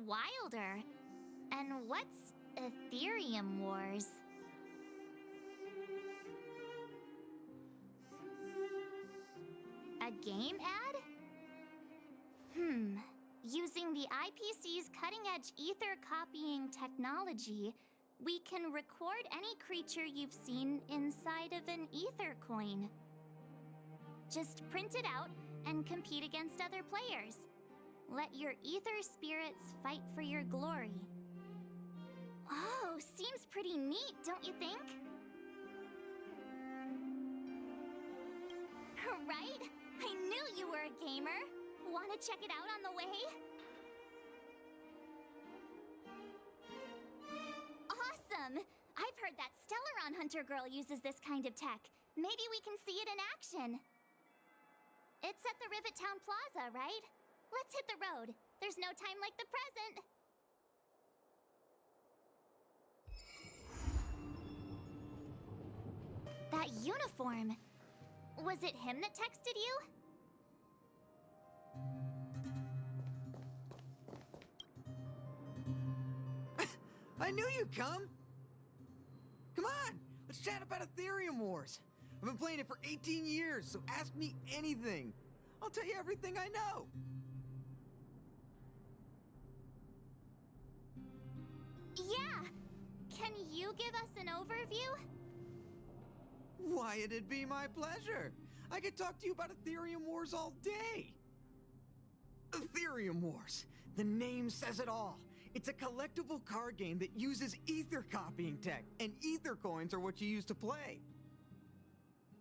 wilder. And what's Aetherium Wars? A game ad? Using the IPC's cutting-edge ether copying technology, we can record any creature you've seen inside of an ether coin. Just print it out and compete against other players. Let your ether spirits fight for your glory. Oh, seems pretty neat, don't you think? Right? I knew you were a gamer. Want to check it out on the way? Awesome! I've heard that Stellaron Hunter girl uses this kind of tech. Maybe we can see it in action. It's at the Rivet Town Plaza, right? Let's hit the road. There's no time like the present. That uniform. Was it him that texted you? I knew you'd come! Come on, let's chat about Aetherium Wars. I've been playing it for 18 years, so ask me anything. I'll tell you everything I know. Yeah! Can you give us an overview? Why, it'd be my pleasure. I could talk to you about Aetherium Wars all day. Aetherium Wars. The name says it all. It's a collectible card game that uses ether copying tech, and ether coins are what you use to play.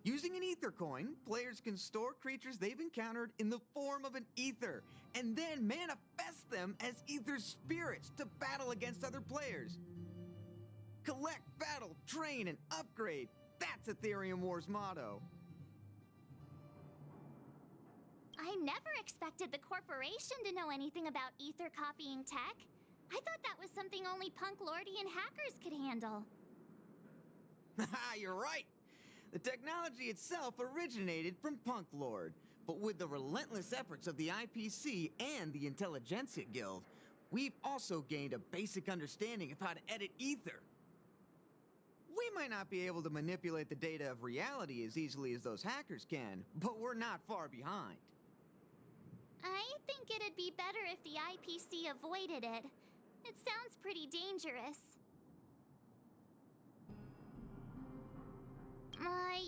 Using an ether coin, players can store creatures they've encountered in the form of an ether, and then manifest them as ether spirits to battle against other players. Collect, battle, train, and upgrade. That's Aetherium Wars' motto. I never expected the corporation to know anything about ether copying tech. I thought that was something only Punk Lordy and hackers could handle. Haha, you're right. The technology itself originated from Punk Lord, but with the relentless efforts of the IPC and the Intelligentsia Guild, we've also gained a basic understanding of how to edit ether. We might not be able to manipulate the data of reality as easily as those hackers can, but we're not far behind. I think it'd be better if the IPC avoided it. It sounds pretty dangerous.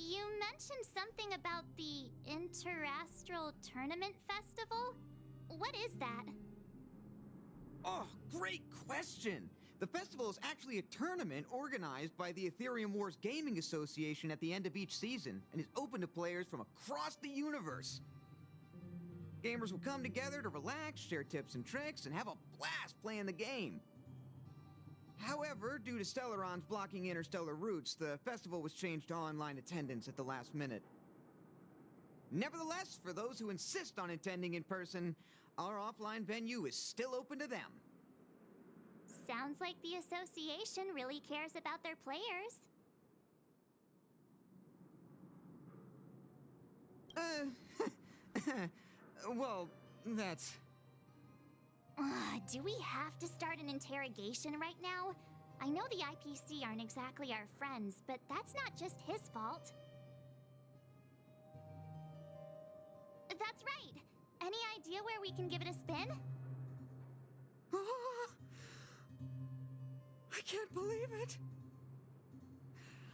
You mentioned something about the Interastral Tournament Festival? What is that? Oh, great question! The festival is actually a tournament organized by the Aetherium Wars Gaming Association at the end of each season, and is open to players from across the universe. Gamers will come together to relax, share tips and tricks, and have a blast playing the game. However, due to Stellaron's blocking interstellar routes, the festival was changed to online attendance at the last minute. Nevertheless, for those who insist on attending in person, our offline venue is still open to them. Sounds like the association really cares about their players. Well, that's... Do we have to start an interrogation right now? I know the IPC aren't exactly our friends, but that's not just his fault. That's right! Any idea where we can give it a spin? I can't believe it!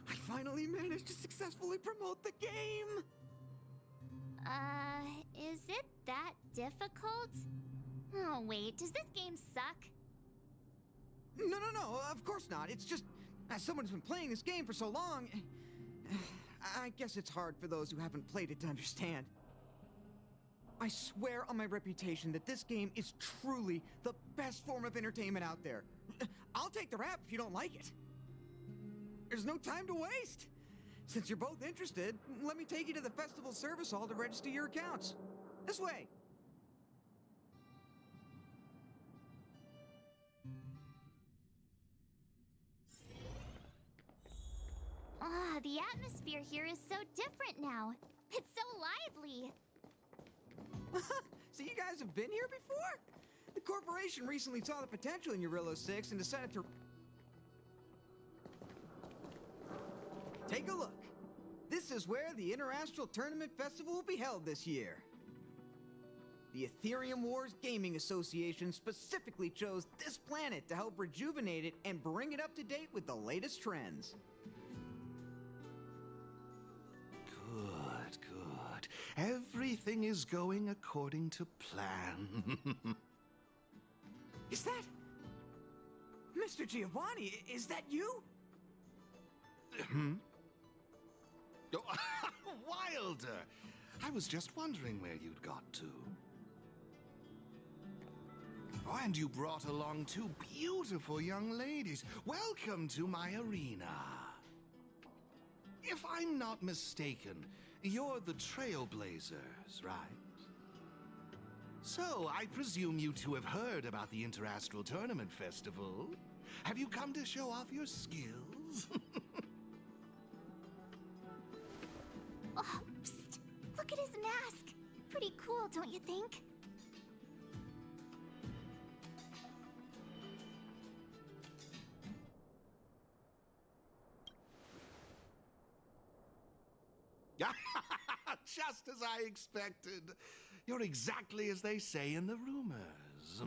I finally managed to successfully promote the game! Is it that difficult? Oh wait, does this game suck? No, of course not. It's just, as someone who's been playing this game for so long, I guess it's hard for those who haven't played it to understand. I swear on my reputation that this game is truly the best form of entertainment out there. I'll take the rap if you don't like it. There's no time to waste. Since you're both interested, let me take you to the festival service hall to register your accounts. This way. The atmosphere here is so different now. It's so lively. So you guys have been here before? The corporation recently saw the potential in Eurillo 6 and decided to... Take a look. This is where the Interastral Tournament Festival will be held this year. The Aetherium Wars Gaming Association specifically chose this planet to help rejuvenate it and bring it up to date with the latest trends. Good, good. Everything is going according to plan. Is that... Mr. Giovanni, is that you? Oh, Wilder! I was just wondering where you'd got to. Oh, and you brought along two beautiful young ladies. Welcome to my arena. If I'm not mistaken, you're the Trailblazers, right? So, I presume you two have heard about the Interastral Tournament Festival. Have you come to show off your skills? Oh, psst. Look at his mask. Pretty cool, don't you think? Just as I expected. You're exactly as they say in the rumors.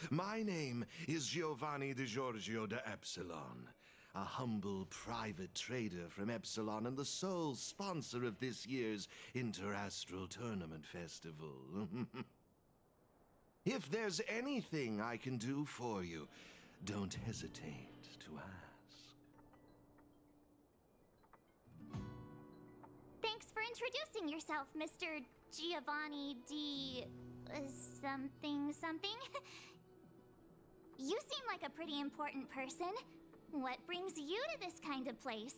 My name is Giovanni Di Giorgio de Epsilon, a humble private trader from Epsilon and the sole sponsor of this year's Interastral Tournament Festival. If there's anything I can do for you, don't hesitate to ask. Thanks for introducing yourself, Mr. Giovanni D... something something. You seem like a pretty important person. What brings you to this kind of place?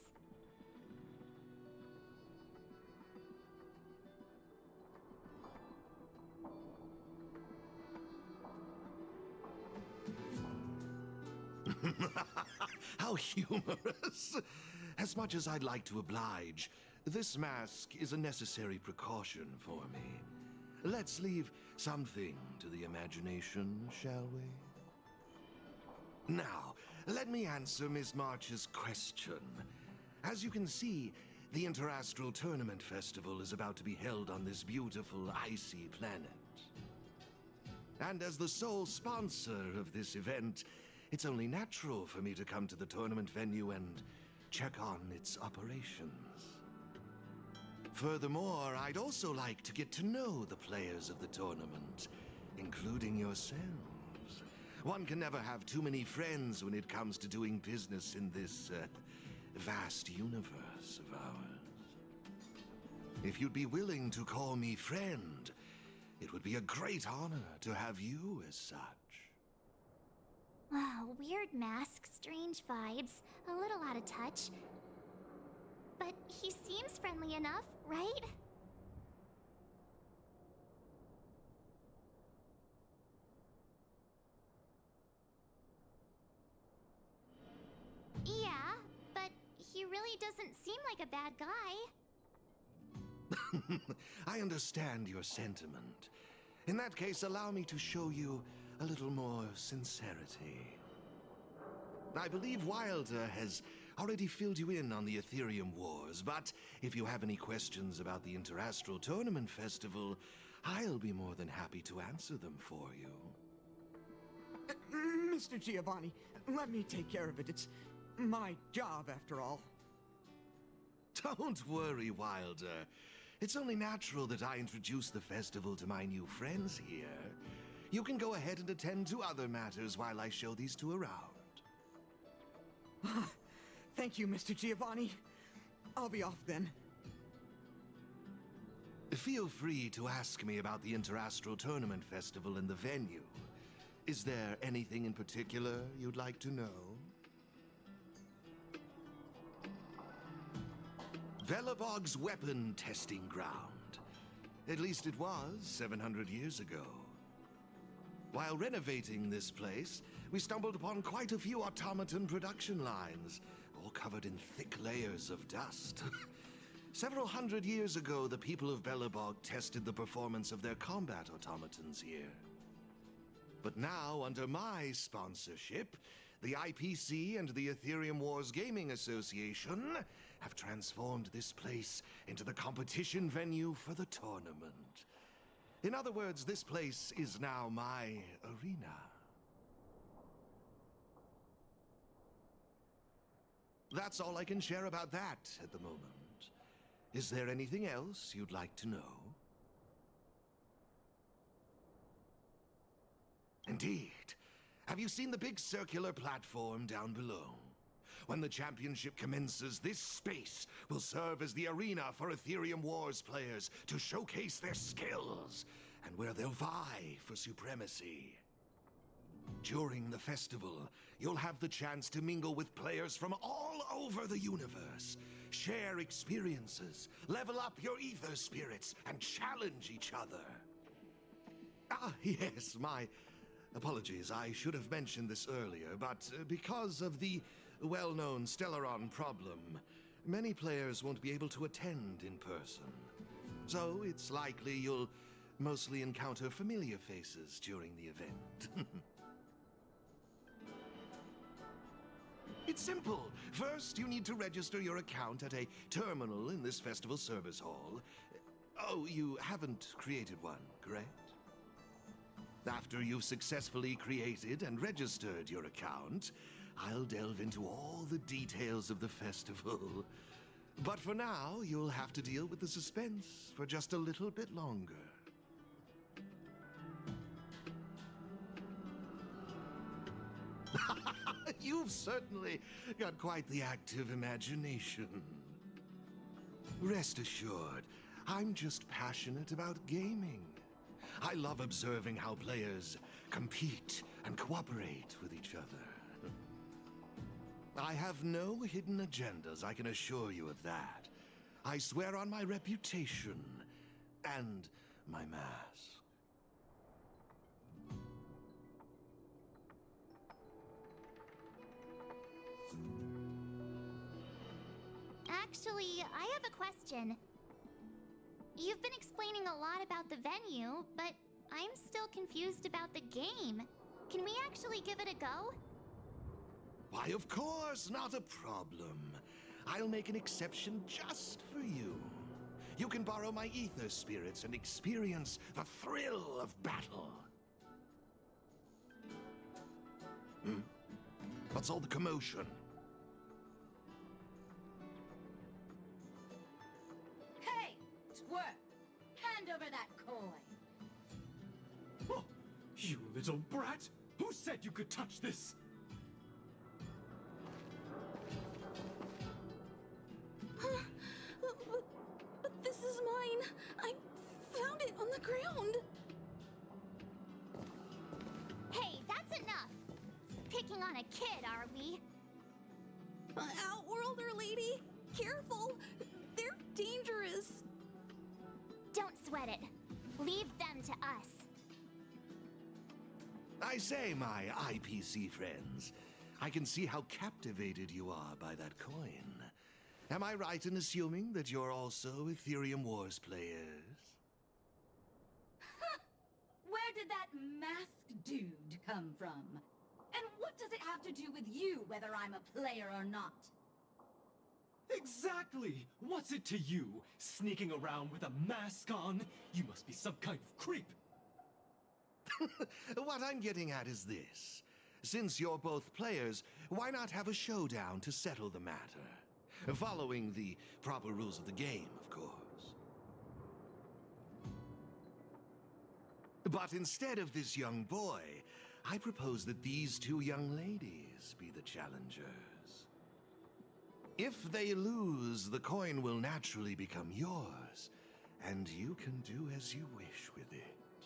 How humorous! As much as I'd like to oblige, this mask is a necessary precaution for me. Let's leave something to the imagination, shall we? Now, let me answer Ms. March's question. As you can see, the Interastral Tournament Festival is about to be held on this beautiful, icy planet. And as the sole sponsor of this event, it's only natural for me to come to the tournament venue and check on its operations. Furthermore, I'd also like to get to know the players of the tournament, including yourselves. One can never have too many friends when it comes to doing business in this vast universe of ours. If you'd be willing to call me friend, it would be a great honor to have you as such. Oh, weird mask, strange vibes, a little out of touch. But he seems friendly enough, right? Yeah, but he really doesn't seem like a bad guy. I understand your sentiment. In that case, allow me to show you a little more sincerity. I believe Wilder has already filled you in on the Aetherium Wars, but if you have any questions about the Interastral Tournament Festival, I'll be more than happy to answer them for you. Mr. Giovanni, let me take care of it. It's my job, after all. Don't worry, Wilder. It's only natural that I introduce the festival to my new friends here. You can go ahead and attend to other matters while I show these two around. Thank you, Mr. Giovanni. I'll be off then. Feel free to ask me about the Interastral Tournament Festival and the venue. Is there anything in particular you'd like to know? Velobog's weapon testing ground. At least it was 700 years ago. While renovating this place, we stumbled upon quite a few automaton production lines, all covered in thick layers of dust. Several hundred years ago, the people of Belobog tested the performance of their combat automatons here. But now, under my sponsorship, the IPC and the Aetherium Wars Gaming Association have transformed this place into the competition venue for the tournament. In other words, this place is now my arena. That's all I can share about that at the moment. Is there anything else you'd like to know? Indeed. Have you seen the big circular platform down below? When the championship commences, this space will serve as the arena for Aetherium Wars players to showcase their skills, and where they'll vie for supremacy. During the festival, you'll have the chance to mingle with players from all over the universe, share experiences, level up your ether spirits, and challenge each other. Ah, yes, my apologies. I should have mentioned this earlier, but because of the well-known Stellaron problem, many players won't be able to attend in person. So it's likely you'll mostly encounter familiar faces during the event. It's simple. First, you need to register your account at a terminal in this festival service hall. Oh, you haven't created one, correct? After you've successfully created and registered your account, I'll delve into all the details of the festival. But for now, you'll have to deal with the suspense for just a little bit longer. You've certainly got quite the active imagination. Rest assured, I'm just passionate about gaming. I love observing how players compete and cooperate with each other. I have no hidden agendas, I can assure you of that. I swear on my reputation and my mask. Actually, I have a question. You've been explaining a lot about the venue, but I'm still confused about the game. Can we actually give it a go? Why, of course, not a problem. I'll make an exception just for you. You can borrow my ether spirits and experience the thrill of battle. What's all the commotion? Hey, twerp! Hand over that coin! Oh, you little brat! Who said you could touch this? But this is mine. I found it on the ground. Hey, that's enough! Picking on a kid, are we? Outworlder lady, careful. They're dangerous. Don't sweat it. Leave them to us. I say, my IPC friends, I can see how captivated you are by that coin. Am I right in assuming that you're also Aetherium Wars players? Where did that masked dude come from? And what does it have to do with you, whether I'm a player or not? Exactly! What's it to you? Sneaking around with a mask on? You must be some kind of creep. What I'm getting at is this. Since you're both players, why not have a showdown to settle the matter? Following the proper rules of the game, of course. But instead of this young boy, I propose that these two young ladies be the challengers. If they lose, the coin will naturally become yours, and you can do as you wish with it.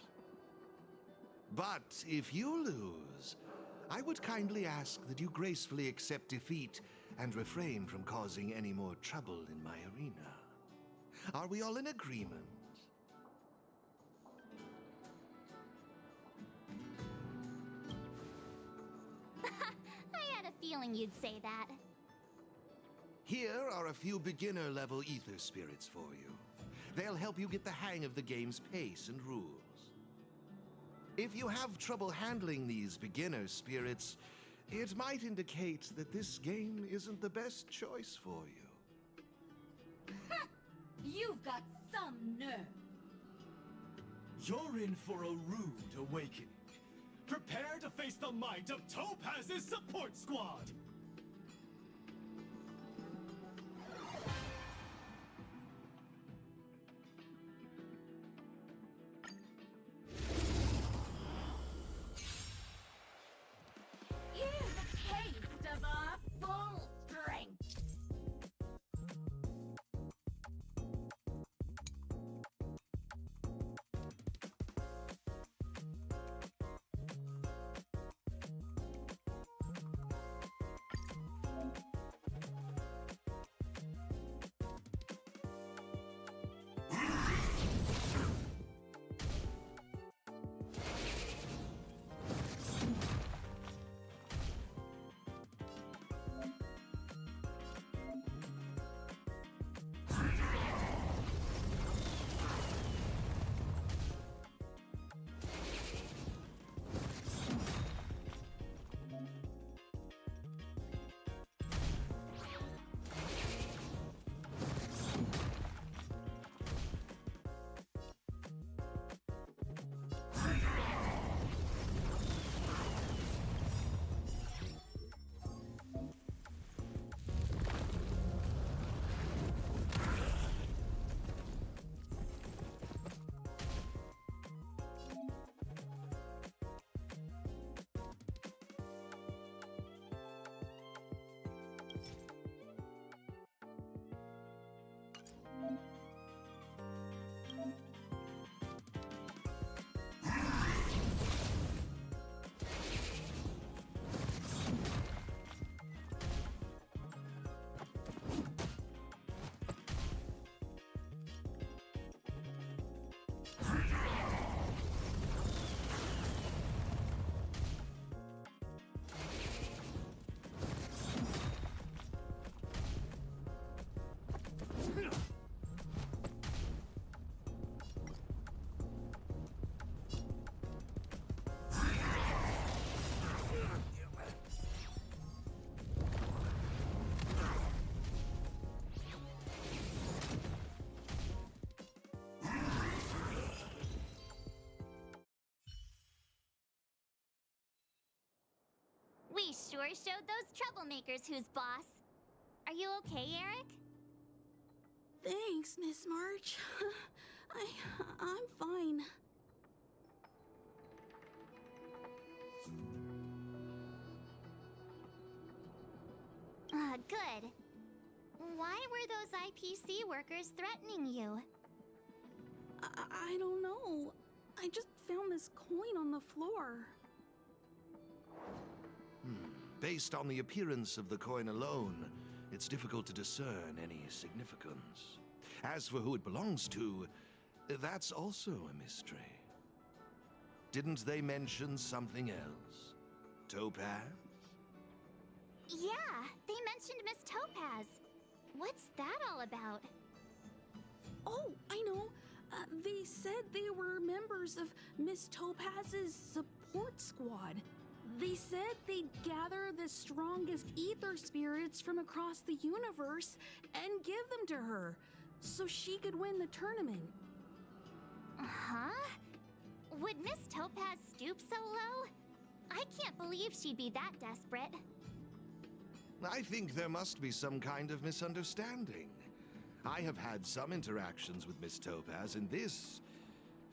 But if you lose, I would kindly ask that you gracefully accept defeat and refrain from causing any more trouble in my arena. Are we all in agreement? I had a feeling you'd say that. Here are a few beginner-level ether spirits for you. They'll help you get the hang of the game's pace and rules. If you have trouble handling these beginner spirits, it might indicate that this game isn't the best choice for you. You've got some nerve. You're in for a rude awakening. Prepare to face the might of Topaz's support squad! Here's a taste of our full strength. We sure showed those troublemakers who's boss. Are you okay, Eric? Thanks, Miss March. I'm fine. Good. Why were those IPC workers threatening you? I don't know. I just found this coin on the floor. Based on the appearance of the coin alone, it's difficult to discern any significance. As for who it belongs to, that's also a mystery. Didn't they mention something else? Topaz? Yeah, they mentioned Miss Topaz. What's that all about? Oh, I know. They said they were members of Miss Topaz's support squad. They said they'd gather the strongest ether spirits from across the universe and give them to her, so she could win the tournament. Huh? Would Miss Topaz stoop so low? I can't believe she'd be that desperate. I think there must be some kind of misunderstanding. I have had some interactions with Miss Topaz, and this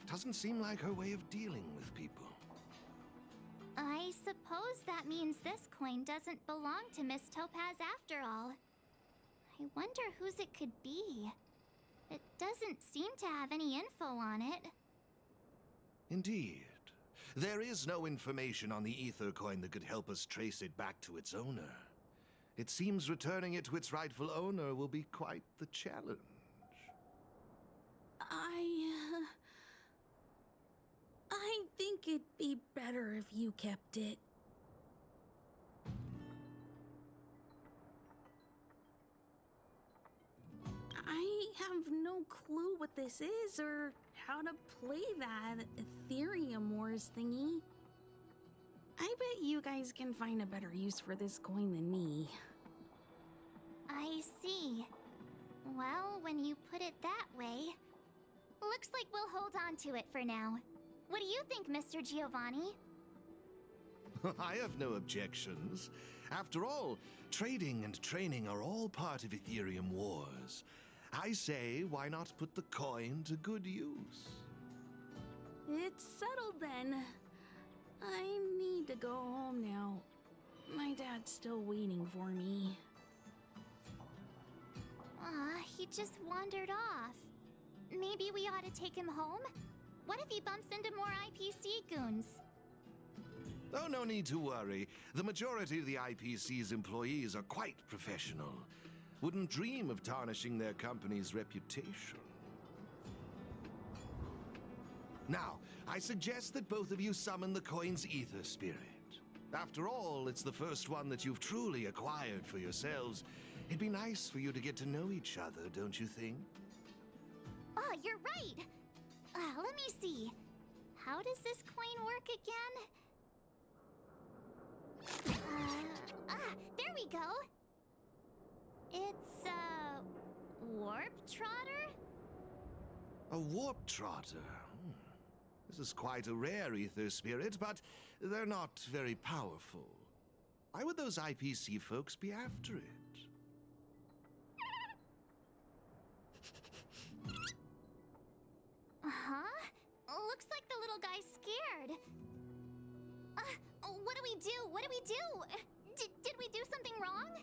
doesn't seem like her way of dealing with people. I suppose that means this coin doesn't belong to Miss Topaz after all. I wonder whose it could be. It doesn't seem to have any info on it. Indeed. There is no information on the ether coin that could help us trace it back to its owner. It seems returning it to its rightful owner will be quite the challenge. I think it'd be better if you kept it. no clue what this is or how to play that Aetherium Wars thingy. I bet you guys can find a better use for this coin than me. I see. Well, when you put it that way, looks like we'll hold on to it for now. What do you think, Mr. Giovanni? I have no objections. After all, trading and training are all part of Aetherium Wars. I say, why not put the coin to good use? It's settled then. I need to go home now. My dad's still waiting for me. He just wandered off. Maybe we ought to take him home? What if he bumps into more IPC goons? Oh, no need to worry. The majority of the IPC's employees are quite professional. Wouldn't dream of tarnishing their company's reputation. Now, I suggest that both of you summon the coin's ether spirit. After all, it's the first one that you've truly acquired for yourselves. It'd be nice for you to get to know each other, don't you think? Oh, you're right! Let me see. How does this coin work again? There we go! It's a warp trotter? A warp trotter? This is quite a rare ether spirit, but they're not very powerful. Why would those IPC folks be after it? Looks like the little guy's scared. What do we do? What do we do? Did we do something wrong?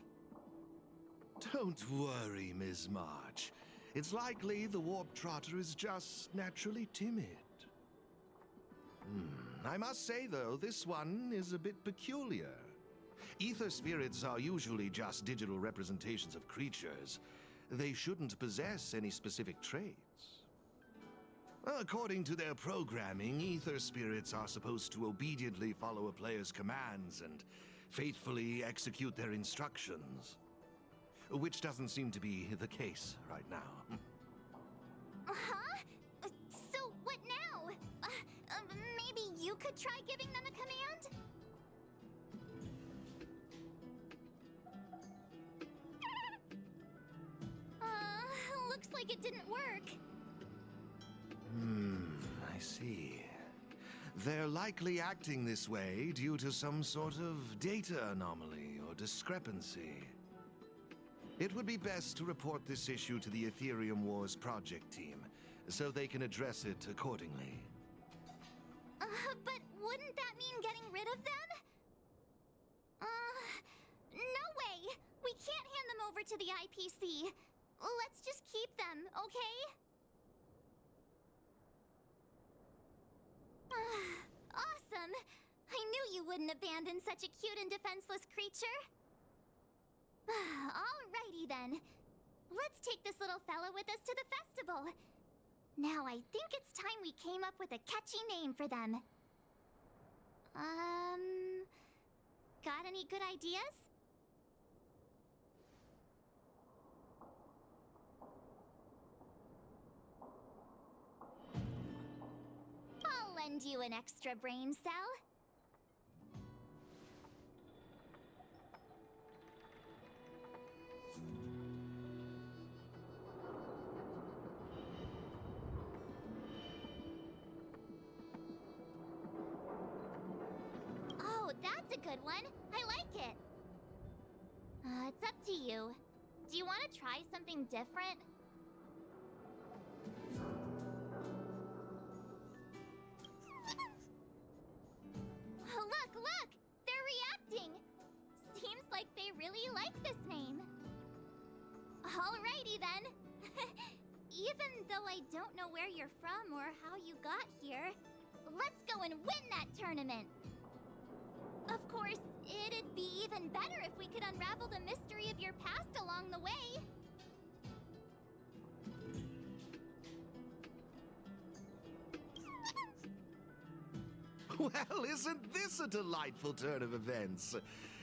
Don't worry, Ms. March. It's likely the warp trotter is just naturally timid. I must say, though, this one is a bit peculiar. Ether spirits are usually just digital representations of creatures. They shouldn't possess any specific traits. According to their programming, ether spirits are supposed to obediently follow a player's commands and faithfully execute their instructions. Which doesn't seem to be the case right now. So what now? Maybe you could try giving them a command? Looks like it didn't work. I see. They're likely acting this way due to some sort of data anomaly or discrepancy. It would be best to report this issue to the Aetherium Wars project team, so they can address it accordingly. But wouldn't that mean getting rid of them? No way! We can't hand them over to the IPC. Let's just keep them, okay? Awesome! I knew you wouldn't abandon such a cute and defenseless creature. Alrighty then. Let's take this little fella with us to the festival. Now I think it's time we came up with a catchy name for them. Got any good ideas? I'll lend you an extra brain cell. Oh, that's a good one. I like it. It's up to you. Do you want to try something different? Look! They're reacting! Seems like they really like this name. Alrighty then. Even though I don't know where you're from or how you got here, let's go and win that tournament! Of course, it'd be even better if we could unravel the mystery of your past along the way. Well, isn't this a delightful turn of events?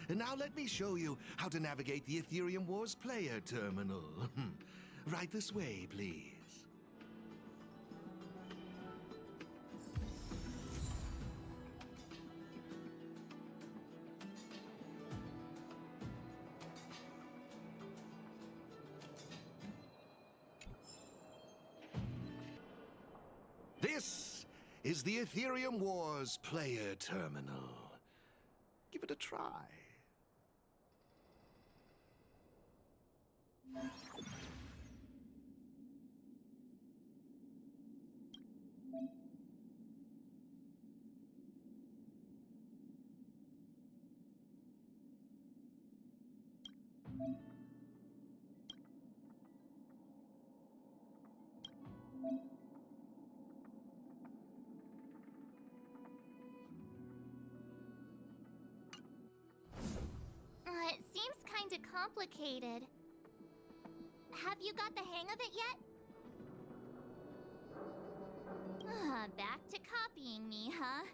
Now let me show you how to navigate the Aetherium Wars player terminal. Right this way, please. This is the Aetherium Wars player terminal. Give it a try. It seems kinda complicated. Have you got the hang of it yet? Back to copying me, huh?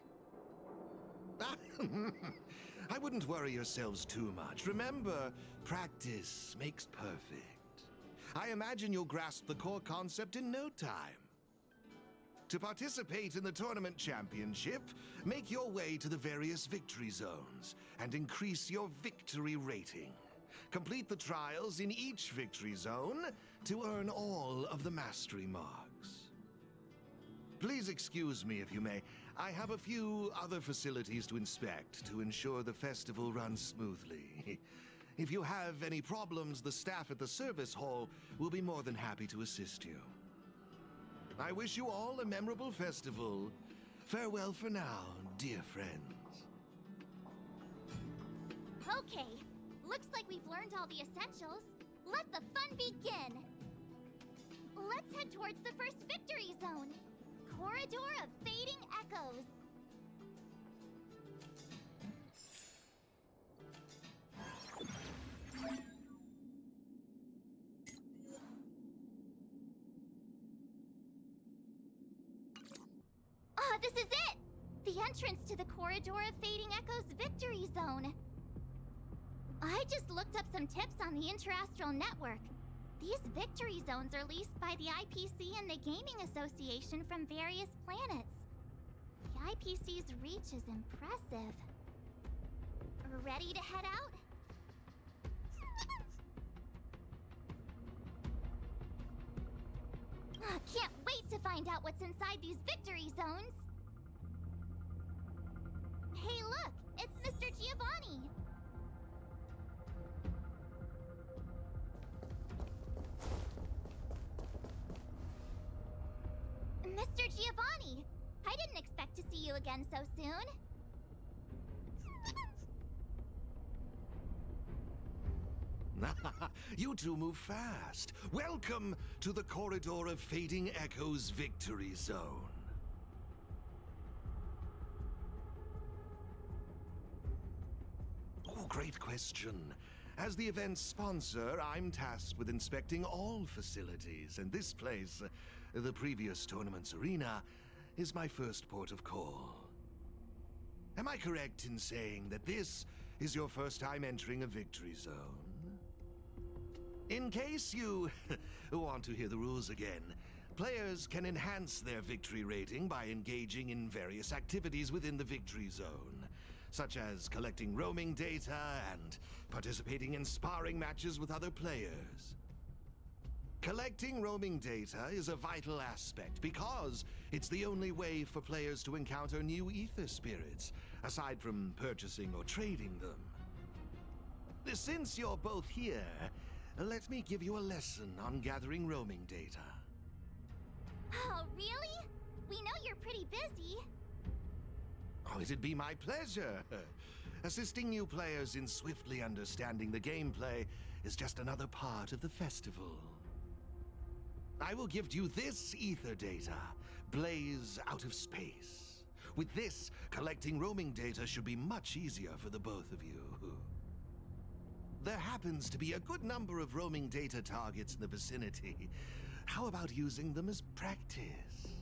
I wouldn't worry yourselves too much. Remember, practice makes perfect. I imagine you'll grasp the core concept in no time. To participate in the tournament championship, make your way to the various victory zones and increase your victory rating. Complete the trials in each victory zone to earn all of the mastery marks. Please excuse me if you may. I have a few other facilities to inspect to ensure the festival runs smoothly. If you have any problems, the staff at the service hall will be more than happy to assist you. I wish you all a memorable festival. Farewell for now, dear friends. Okay, looks like we've learned all the essentials. Let the fun begin! Let's head towards the first victory zone. Corridor of Fading Echoes. This is it! The entrance to the Corridor of Fading Echoes Victory Zone. I just looked up some tips on the Interastral Network. These victory zones are leased by the IPC and the Gaming Association from various planets. The IPC's reach is impressive. Ready to head out? Can't wait to find out what's inside these victory zones! Hey look! It's Mr. Giovanni! Mr. Giovanni! I didn't expect to see you again so soon. You two move fast. Welcome to the Corridor of Fading Echoes Victory Zone. Oh, great question. As the event's sponsor, I'm tasked with inspecting all facilities, and this place, the previous tournament's arena, is my first port of call. Am I correct in saying that this is your first time entering a victory zone? In case you want to hear the rules again, players can enhance their victory rating by engaging in various activities within the victory zone, such as collecting roaming data and participating in sparring matches with other players. Collecting roaming data is a vital aspect because it's the only way for players to encounter new ether spirits, aside from purchasing or trading them. Since you're both here, let me give you a lesson on gathering roaming data. Oh, really? We know you're pretty busy. Oh, it'd be my pleasure. Assisting new players in swiftly understanding the gameplay is just another part of the festival. I will gift you this ether data, Blaze Out of Space. With this, collecting roaming data should be much easier for the both of you. There happens to be a good number of roaming data targets in the vicinity. How about using them as practice?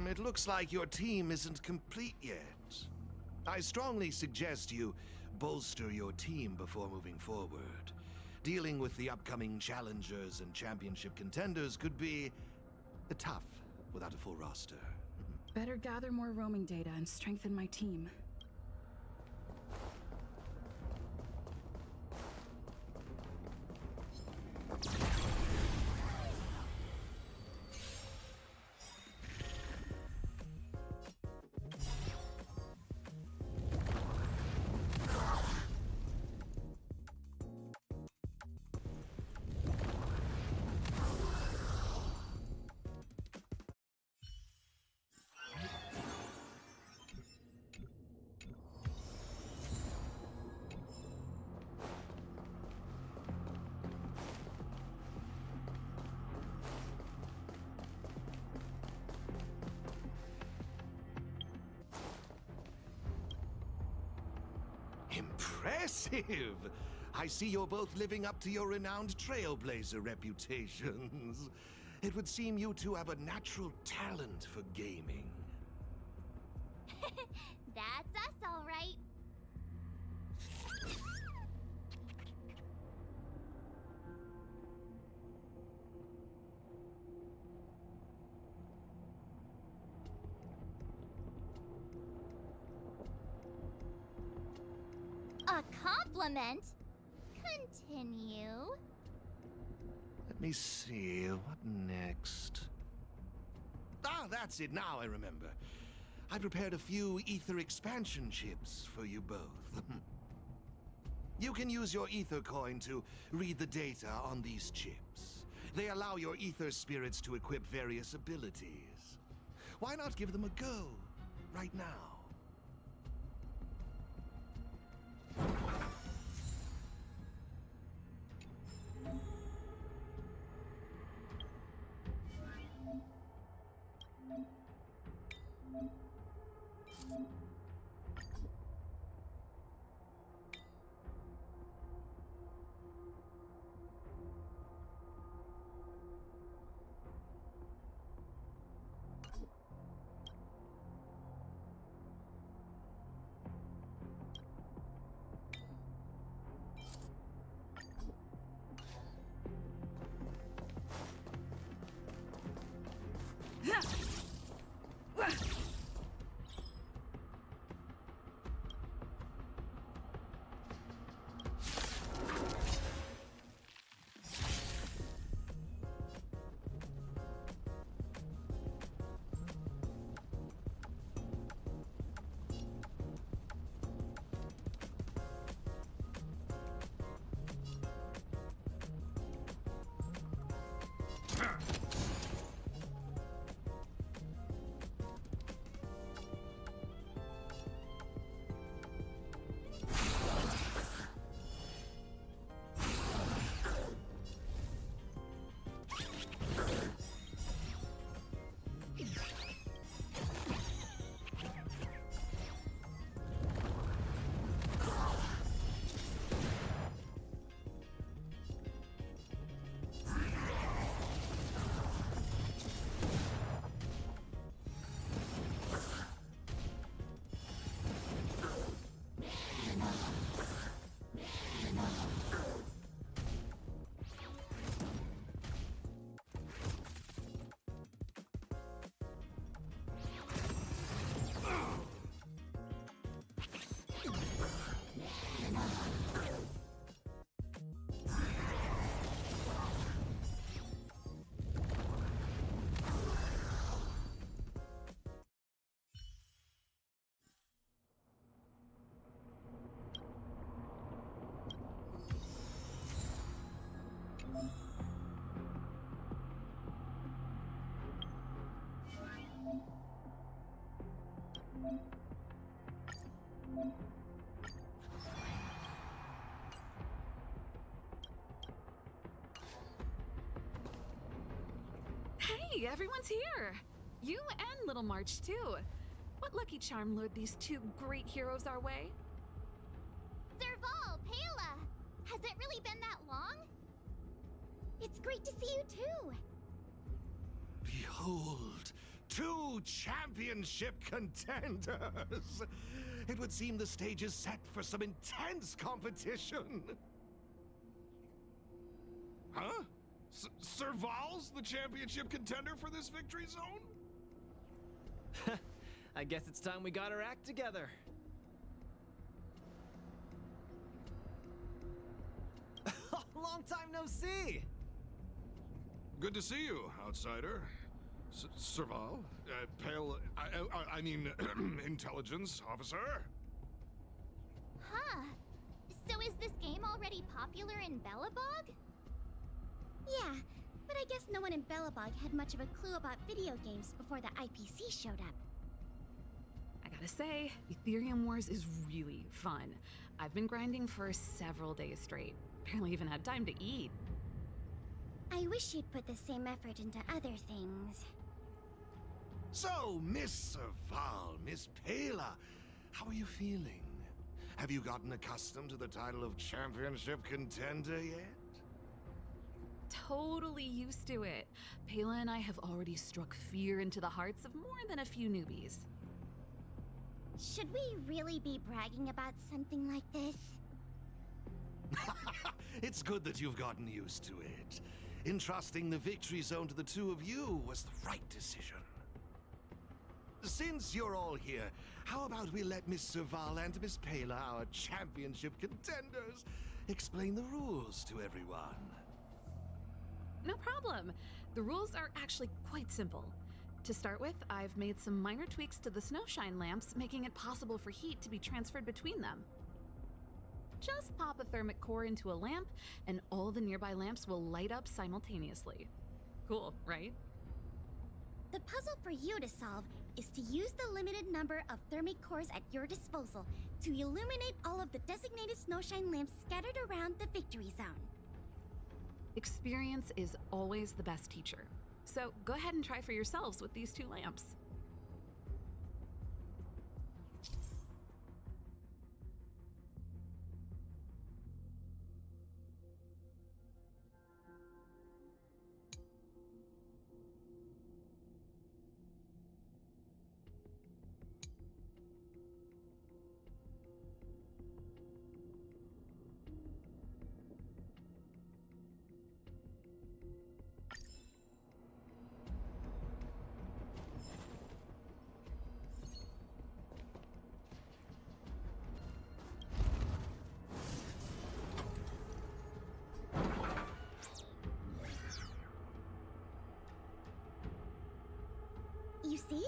It looks like your team isn't complete yet. I strongly suggest you bolster your team before moving forward. Dealing with the upcoming challengers and championship contenders could be tough without a full roster. Better gather more roaming data and strengthen my team. Impressive! I see you're both living up to your renowned trailblazer reputations. It would seem you two have a natural talent for gaming. That's us, all right. A compliment? Continue. Let me see, what next? Ah, that's it, now I remember. I prepared a few ether expansion chips for you both. You can use your ether coin to read the data on these chips. They allow your ether spirits to equip various abilities. Why not give them a go, right now? Hey, everyone's here! You and Little March, too. What lucky charm lured these two great heroes our way? Serval, Pela! Has it really been that long? It's great to see you too! Behold, 2 championship contenders! It would seem the stage is set for some intense competition. Huh? Serval's the championship contender for this victory zone? I guess it's time we got our act together. Long time no see! Good to see you, outsider. Serval? Pale... I mean, intelligence officer? Huh. So is this game already popular in Belobog? Yeah, but I guess no one in Belobog had much of a clue about video games before the IPC showed up. I gotta say, Aetherium Wars is really fun. I've been grinding for several days straight. Barely even had time to eat. I wish you'd put the same effort into other things. So, Miss Serval, Miss Pela, how are you feeling? Have you gotten accustomed to the title of championship contender yet? Totally used to it. Pela and I have already struck fear into the hearts of more than a few newbies. Should we really be bragging about something like this? It's good that you've gotten used to it. Entrusting the victory zone to the 2 of you was the right decision. Since you're all here, how about we let Miss Serval and Miss Pela, our championship contenders, explain the rules to everyone? No problem. The rules are actually quite simple. To start with, I've made some minor tweaks to the snowshine lamps, making it possible for heat to be transferred between them. Just pop a thermic core into a lamp, and all the nearby lamps will light up simultaneously. Cool, right? The puzzle for you to solve is to use the limited number of thermic cores at your disposal to illuminate all of the designated snowshine lamps scattered around the victory zone. Experience is always the best teacher. So go ahead and try for yourselves with these 2 lamps. You see?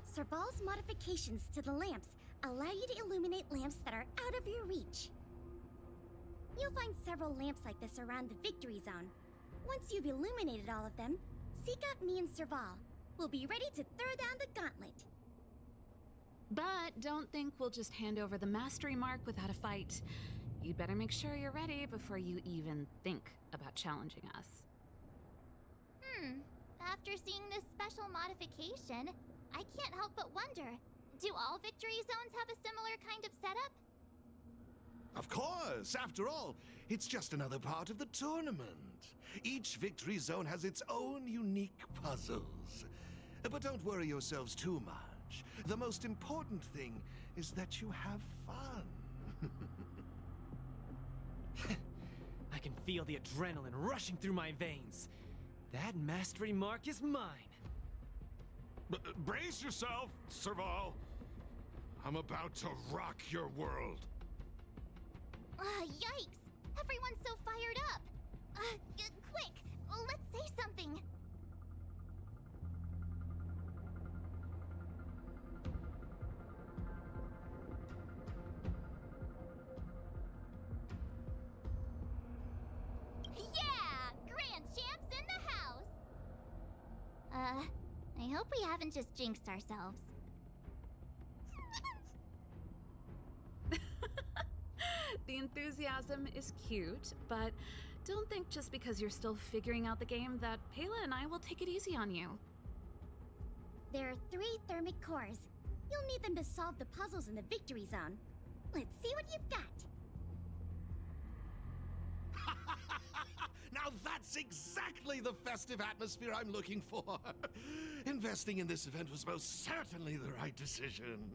Serval's modifications to the lamps allow you to illuminate lamps that are out of your reach. You'll find several lamps like this around the victory zone. Once you've illuminated all of them, seek out me and Serval. We'll be ready to throw down the gauntlet. But don't think we'll just hand over the mastery mark without a fight. You'd better make sure you're ready before you even think about challenging us. After seeing this special modification, I can't help but wonder, do all victory zones have a similar kind of setup? Of course! After all, it's just another part of the tournament. Each victory zone has its own unique puzzles. But don't worry yourselves too much. The most important thing is that you have fun. I can feel the adrenaline rushing through my veins. That mastery mark is mine. Brace yourself, Serval. I'm about to rock your world. Yikes! Everyone's so fired up! Quick! Let's say something! Yeah! Grand Champs in the house! I hope we haven't just jinxed ourselves. The enthusiasm is cute, but don't think just because you're still figuring out the game that Pela and I will take it easy on you. There are 3 thermic cores. You'll need them to solve the puzzles in the victory zone. Let's see what you've got. Now Now that's exactly the festive atmosphere I'm looking for. Investing in this event was most certainly the right decision.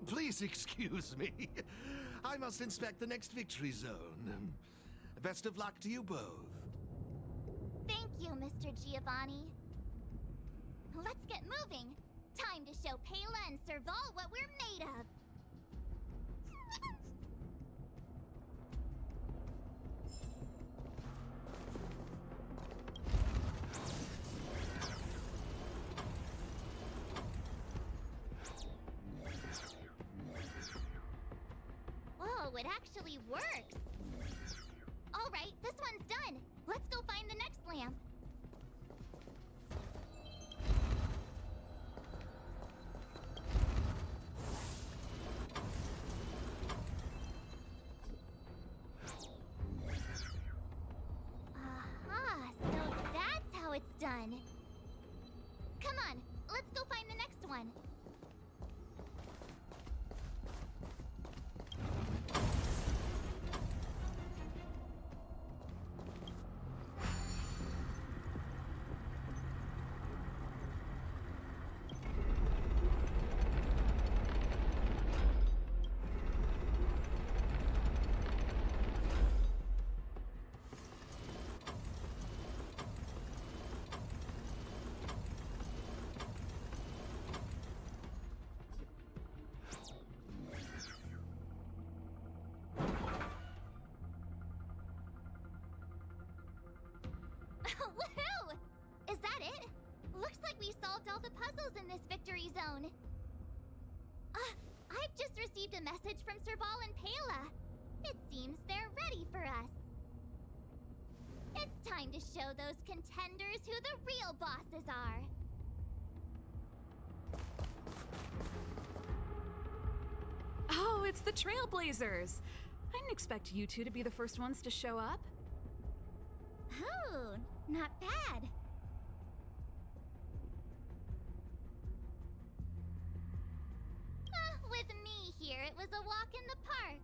Please excuse me. I must inspect the next victory zone. Best of luck to you both. Thank you, Mr. Giovanni. Let's get moving. Time to show Pela and Serval what we're made of. Whoa, it actually works. All right, this one's done. Let's go find the next lamp. Aha, so that's how it's done. Come on, let's go find the next one. Woohoo! Is that it? Looks like we solved all the puzzles in this victory zone. I've just received a message from Serval and Pela. It seems they're ready for us. It's time to show those contenders who the real bosses are. Oh, it's the Trailblazers. I didn't expect you two to be the first ones to show up. Oh, not bad. With me here, it was a walk in the park.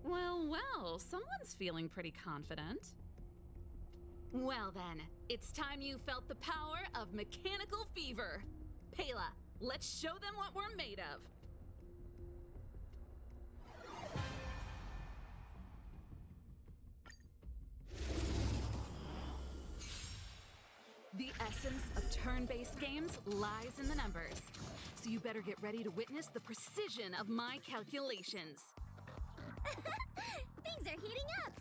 Well, someone's feeling pretty confident. Well then, it's time you felt the power of mechanical fever. Pela, let's show them what we're made of. The essence of turn-based games lies in the numbers. So you better get ready to witness the precision of my calculations. Things are heating up.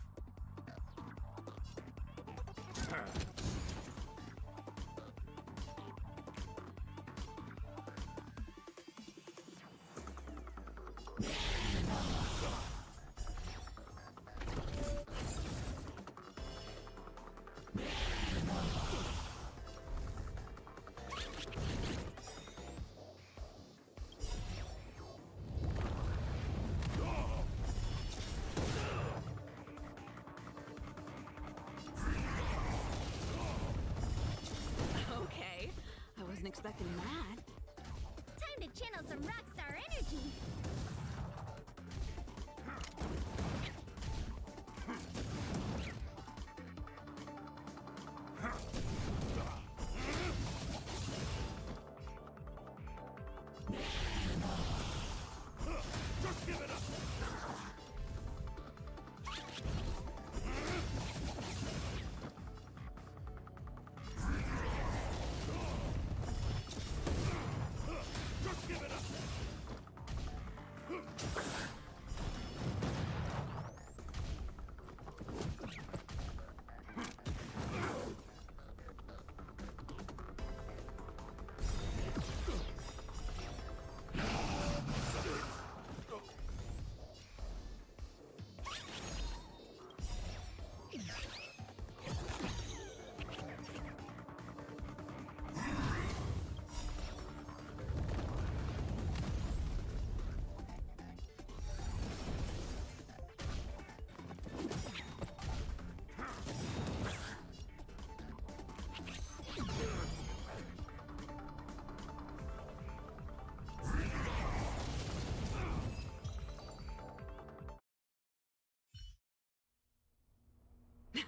Okay, I wasn't expecting that. Time to channel some rockstar energy. Just give it up! Just give it up!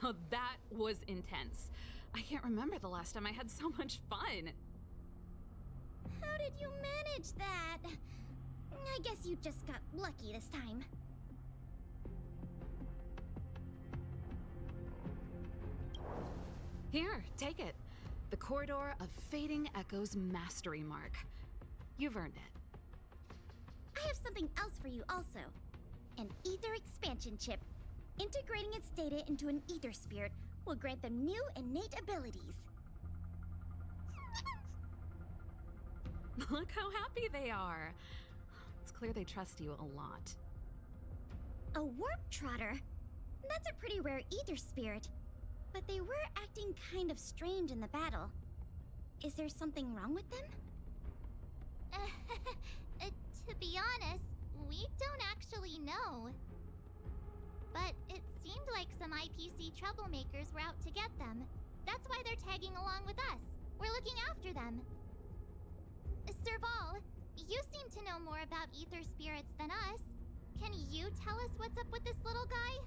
Now that was intense. I can't remember the last time I had so much fun. How did you manage that? I guess you just got lucky this time. Here, take it. The Corridor of Fading Echoes Mastery Mark. You've earned it. I have something else for you also. An ether expansion chip. Integrating its data into an ether spirit will grant them new innate abilities. Look how happy they are. It's clear they trust you a lot. A warp trotter? That's a pretty rare ether spirit. But they were acting kind of strange in the battle. Is there something wrong with them? To be honest, we don't actually know. But it seemed like some IPC troublemakers were out to get them. That's why they're tagging along with us. We're looking after them. Serval, you seem to know more about ether spirits than us. Can you tell us what's up with this little guy?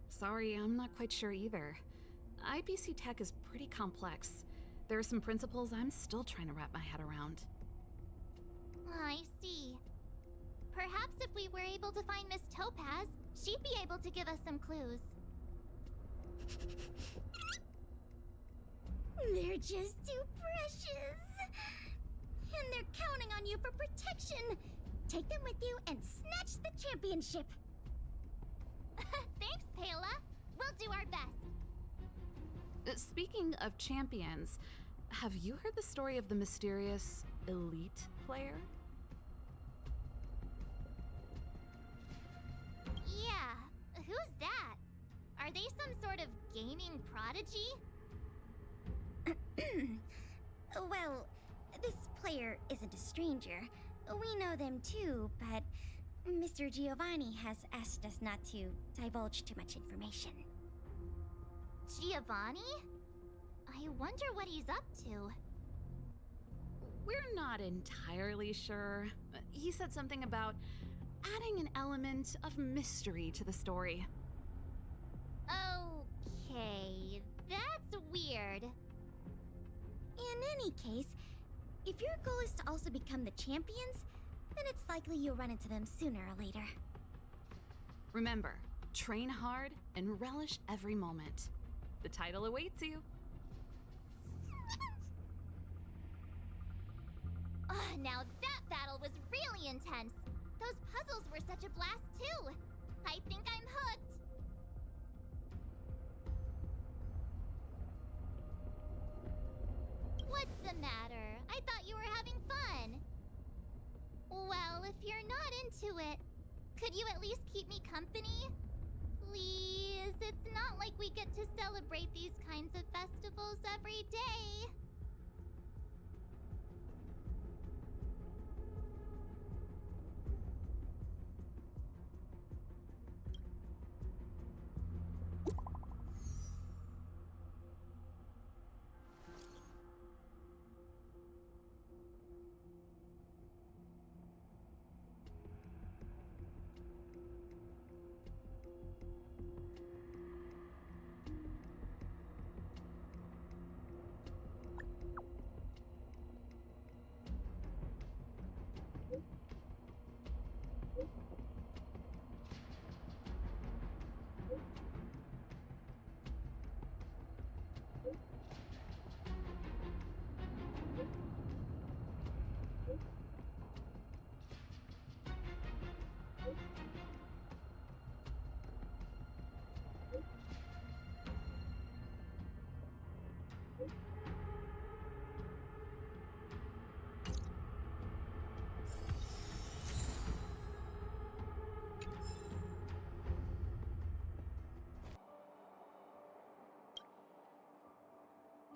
Sorry, I'm not quite sure either. IPC tech is pretty complex. There are some principles I'm still trying to wrap my head around. I see. Perhaps if we were able to find Miss Topaz, she'd be able to give us some clues. They're just too precious. And they're counting on you for protection. Take them with you and snatch the championship. Thanks, Paola. We'll do our best. Speaking of champions, have you heard the story of the mysterious elite player? Yeah, who's that? Are they some sort of gaming prodigy? Well, this player isn't a stranger. We know them too, but Mr. Giovanni has asked us not to divulge too much information. Giovanni? I wonder what he's up to. We're not entirely sure. He said something about adding an element of mystery to the story. Okay, that's weird. In any case, if your goal is to also become the champions, then it's likely you'll run into them sooner or later. Remember, train hard and relish every moment. The title awaits you. Now that battle was really intense. Those puzzles were such a blast too. I think I'm hooked. What's the matter? I thought you were having fun. Well, if you're not into it, could you at least keep me company? Please, it's not like we get to celebrate these kinds of festivals every day.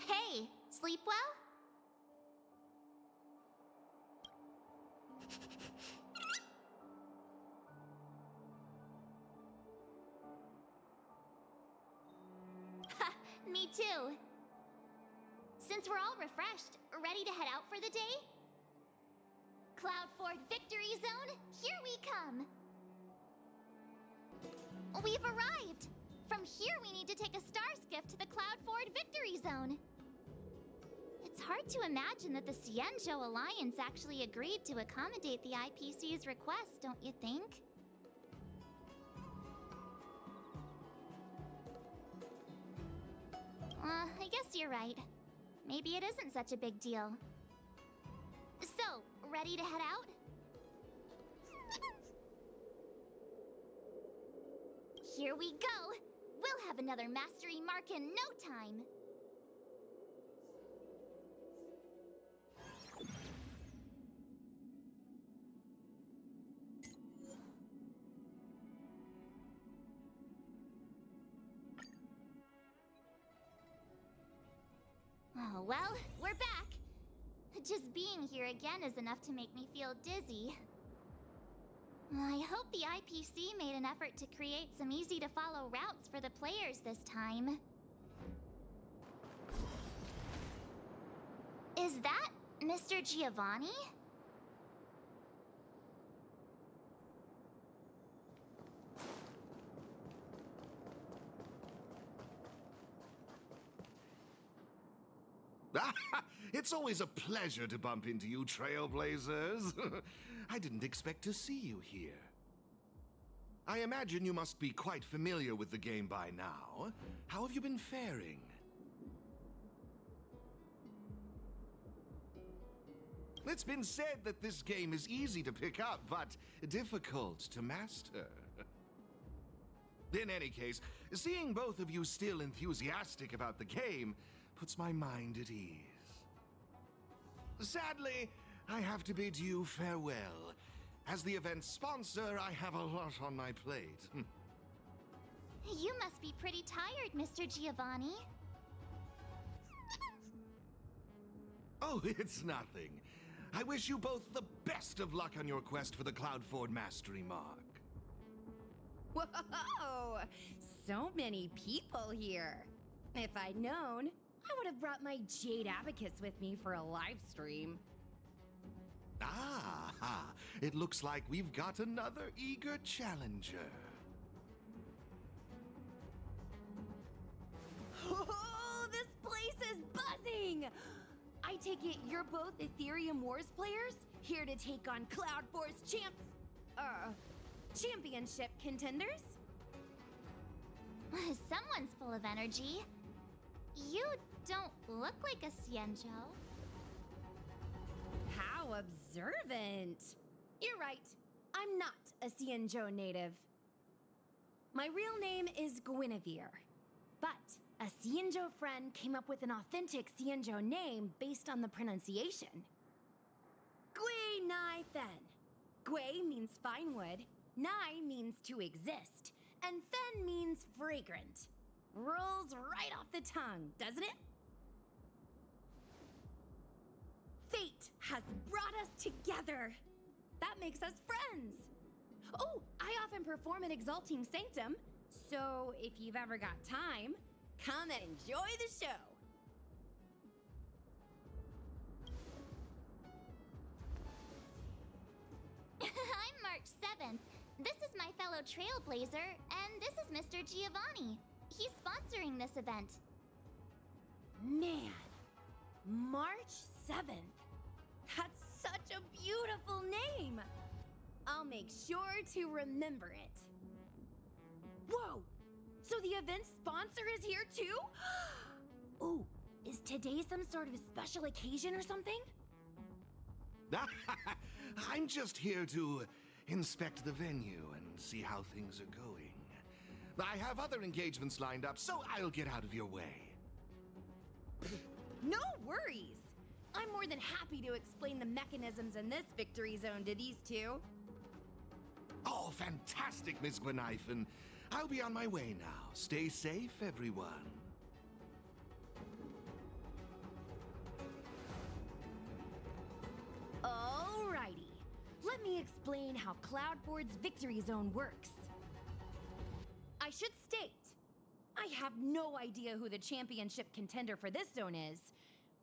Hey, sleep well? Ha, me too. Since we're all refreshed, ready to head out for the day? Cloud Ford Victory Zone, here we come! We've arrived! From here, we need to take a star skiff to the Cloud Ford Victory Zone. It's hard to imagine that the Xianzhou Alliance actually agreed to accommodate the IPC's request, don't you think? I guess you're right. Maybe it isn't such a big deal. So, ready to head out? Here we go! We'll have another mastery mark in no time! Oh, well, we're back. Just being here again is enough to make me feel dizzy. I hope the IPC made an effort to create some easy-to-follow routes for the players this time. Is that Mr. Giovanni? It's always a pleasure to bump into you, Trailblazers. I didn't expect to see you here. I imagine you must be quite familiar with the game by now. How have you been faring? It's been said that this game is easy to pick up, but difficult to master. In any case, seeing both of you still enthusiastic about the game puts my mind at ease. Sadly, I have to bid you farewell. As the event's sponsor, I have a lot on my plate. You must be pretty tired, Mr. Giovanni. Oh, it's nothing. I wish you both the best of luck on your quest for the Cloudford Mastery Mark. Whoa! So many people here. If I'd known, I would have brought my Jade Abacus with me for a live stream. Ah, it looks like we've got another eager challenger. Oh, this place is buzzing! I take it you're both Aetherium Wars players, here to take on Cloud Force championship contenders? Someone's full of energy. You don't look like a Xianzhou. How observant! You're right, I'm not a Xianzhou native. My real name is Guinevere, but a Xianzhou friend came up with an authentic Xianzhou name based on the pronunciation. Gui Nai Fen. Gui means fine wood, Nai means to exist, and Fen means fragrant. Rolls right off the tongue, doesn't it? Fate has brought us together. That makes us friends. Oh, I often perform at Exalting Sanctum, so if you've ever got time, come and enjoy the show. I'm March 7th. This is my fellow Trailblazer, and this is Mr. Giovanni. He's sponsoring this event. Man, March 7th. That's such a beautiful name. I'll make sure to remember it. Whoa! So the event sponsor is here too? Ooh, is today some sort of special occasion or something? I'm just here to inspect the venue and see how things are going. I have other engagements lined up, so I'll get out of your way. No worries. I'm more than happy to explain the mechanisms in this victory zone to these two. Oh, fantastic, Miss Gwenithan. I'll be on my way now. Stay safe, everyone. Alrighty. Let me explain how Cloudboard's victory zone works. I should state, I have no idea who the championship contender for this zone is,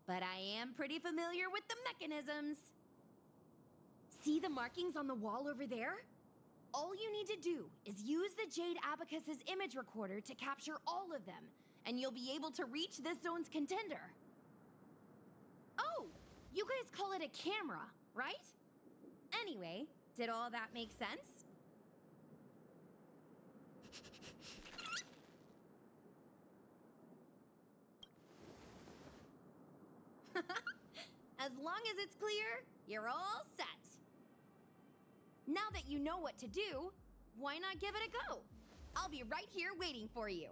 but I am pretty familiar with the mechanisms. See the markings on the wall over there? All you need to do is use the Jade Abacus's image recorder to capture all of them, and you'll be able to reach this zone's contender. Oh, you guys call it a camera, right? Anyway, did all that make sense? As long as it's clear, you're all set. Now that you know what to do, why not give it a go? I'll be right here waiting for you.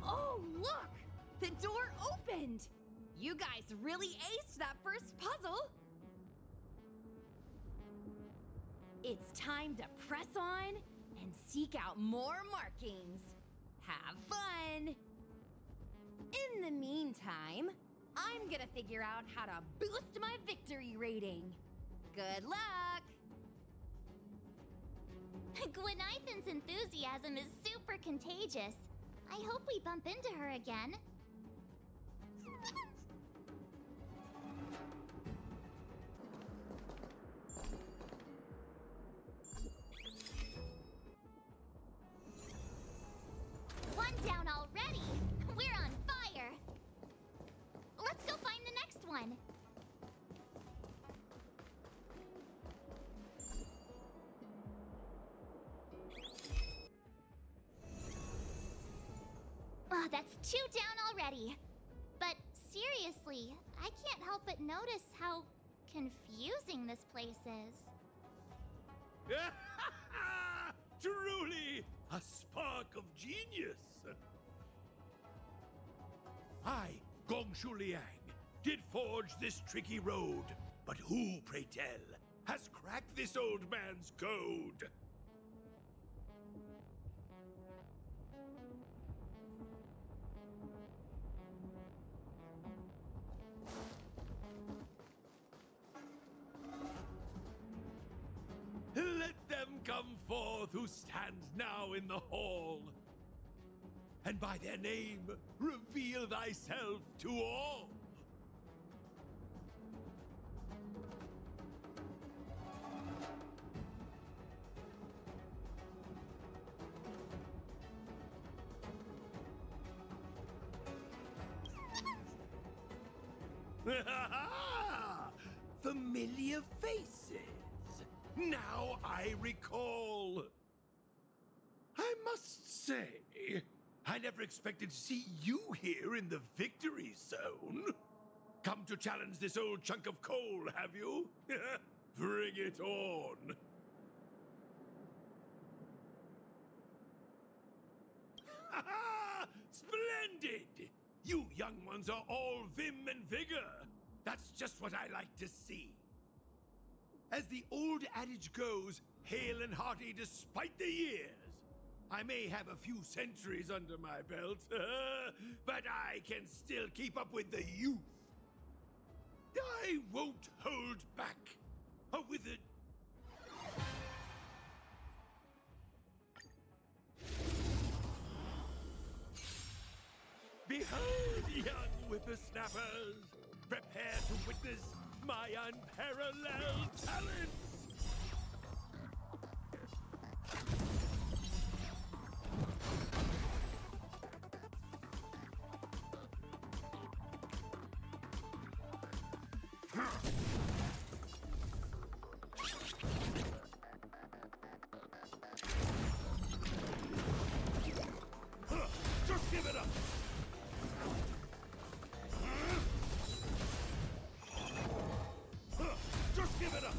Oh, look! The door opened! You guys really aced that first puzzle! It's time to press on and seek out more markings. Have fun! In the meantime, I'm gonna figure out how to boost my victory rating. Good luck! Gwenithan's enthusiasm is super contagious. I hope we bump into her again. One down already! We're on fire! Let's go find the next one! Oh, that's 2 down already. But seriously, I can't help but notice how confusing this place is. Truly, a spark of genius. I, Gongshu Liang, did forge this tricky road. But who, pray tell, has cracked this old man's code? Let them come forth who stand now in the hall, and by their name reveal thyself to all. Familiar faces. Now I recall. I must say, I never expected to see you here in the victory zone. Come to challenge this old chunk of coal, have you? Bring it on. Splendid! You young ones are all vim and vigor. That's just what I like to see. As the old adage goes, hale and hearty despite the years. I may have a few centuries under my belt, but I can still keep up with the youth. I won't hold back. With it. Behold, young whippersnappers, prepare to witness my unparalleled talents! Just give it up! Just give it up!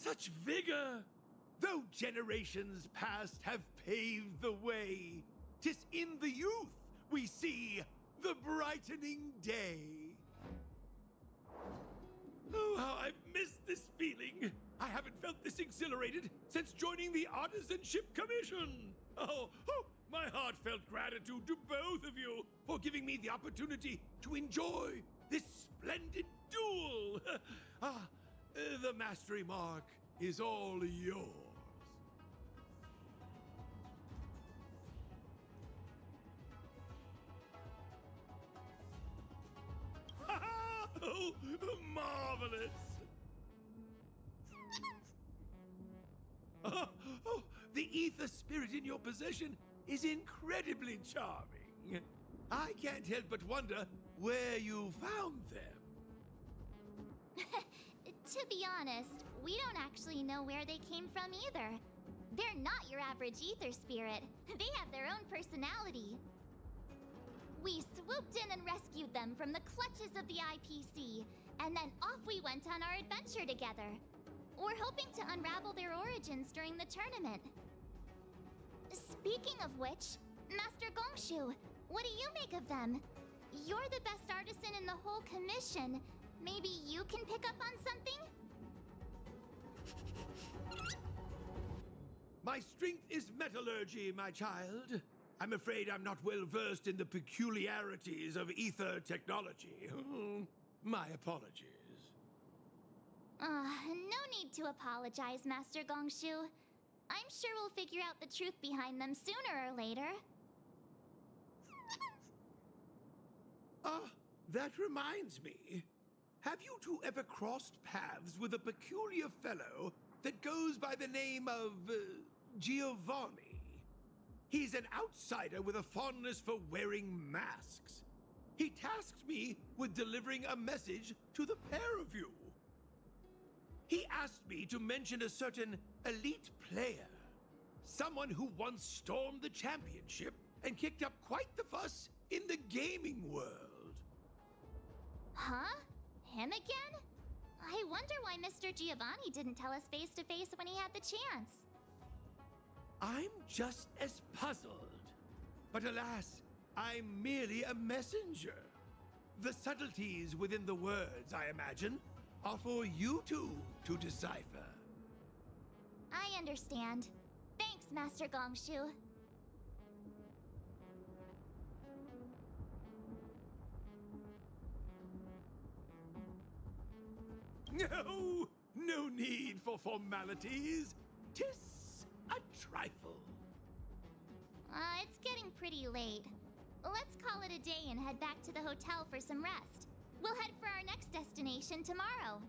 such vigor! Though generations past have paved the way, 'tis in the youth we see the brightening day. Oh, how I've missed this feeling! I haven't felt this exhilarated since joining the Artisanship Commission! My heartfelt gratitude to both of you for giving me the opportunity to enjoy this splendid duel! The mastery mark is all yours. Oh, marvelous! The ether spirit in your possession is incredibly charming. I can't help but wonder where you found them. To be honest, we don't actually know where they came from either. They're not your average ether spirit. They have their own personality. We swooped in and rescued them from the clutches of the IPC, and then off we went on our adventure together. We're hoping to unravel their origins during the tournament. Speaking of which, Master Gongshu, what do you make of them? You're the best artisan in the whole commission. Maybe you can pick up on something? My strength is metallurgy, my child. I'm afraid I'm not well versed in the peculiarities of ether technology. My apologies. No need to apologize, Master Gongshu. I'm sure we'll figure out the truth behind them sooner or later. That reminds me. Have you two ever crossed paths with a peculiar fellow that goes by the name of Giovanni? He's an outsider with a fondness for wearing masks. He tasked me with delivering a message to the pair of you. He asked me to mention a certain elite player. Someone who once stormed the championship and kicked up quite the fuss in the gaming world. Huh? Him again? I wonder why Mr. Giovanni didn't tell us face to face when he had the chance. I'm just as puzzled. But alas, I'm merely a messenger. The subtleties within the words, I imagine, are for you two to decipher. I understand. Thanks, Master Gongshu. No need for formalities. 'Tis a trifle. It's getting pretty late. Let's call it a day and head back to the hotel for some rest. We'll head for our next destination tomorrow.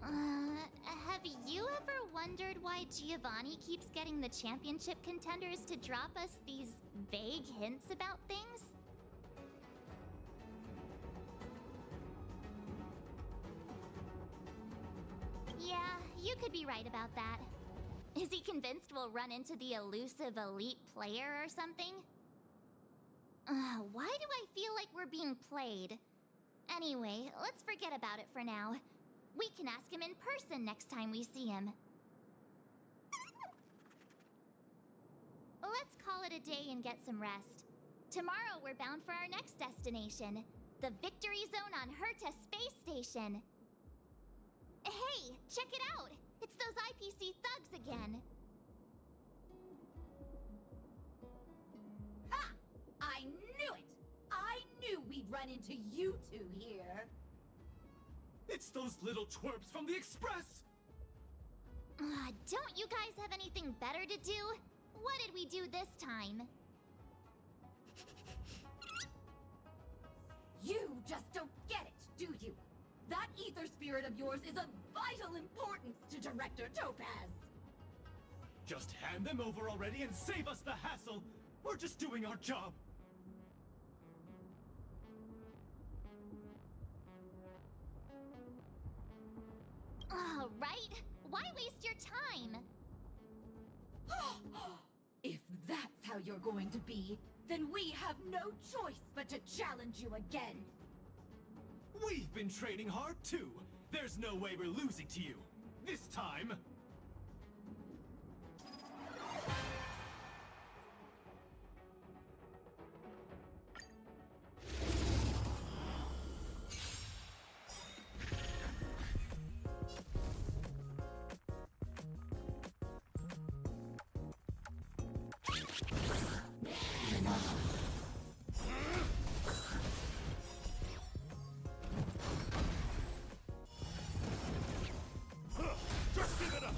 Have you ever wondered why Giovanni keeps getting the championship contenders to drop us these vague hints about things? Yeah, you could be right about that. Is he convinced we'll run into the elusive elite player or something? Why do I feel like we're being played? Anyway, let's forget about it for now. We can ask him in person next time we see him. Let's call it a day and get some rest. Tomorrow we're bound for our next destination, the Victory Zone on Herta Space Station. Hey, check it out! It's those IPC thugs again. Ha! I knew it! I knew we'd run into you two here. It's those little twerps from the Express! Don't you guys have anything better to do? What did we do this time? You just don't get it, do you? That ether spirit of yours is of vital importance to Director Topaz. Just hand them over already and save us the hassle! We're just doing our job! Right? Why waste your time? If that's how you're going to be, then we have no choice but to challenge you again. We've been training hard too! There's no way we're losing to you. This time. Just give it up!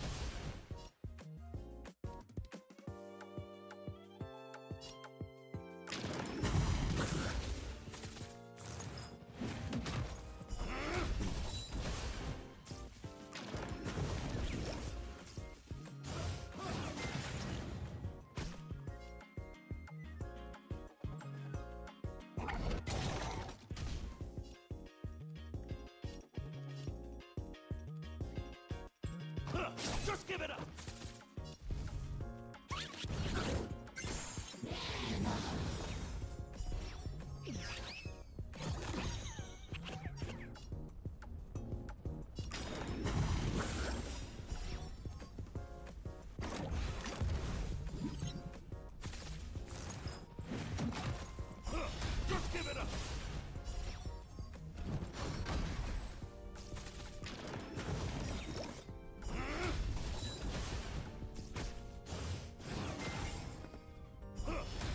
Just give it up! Just give it up!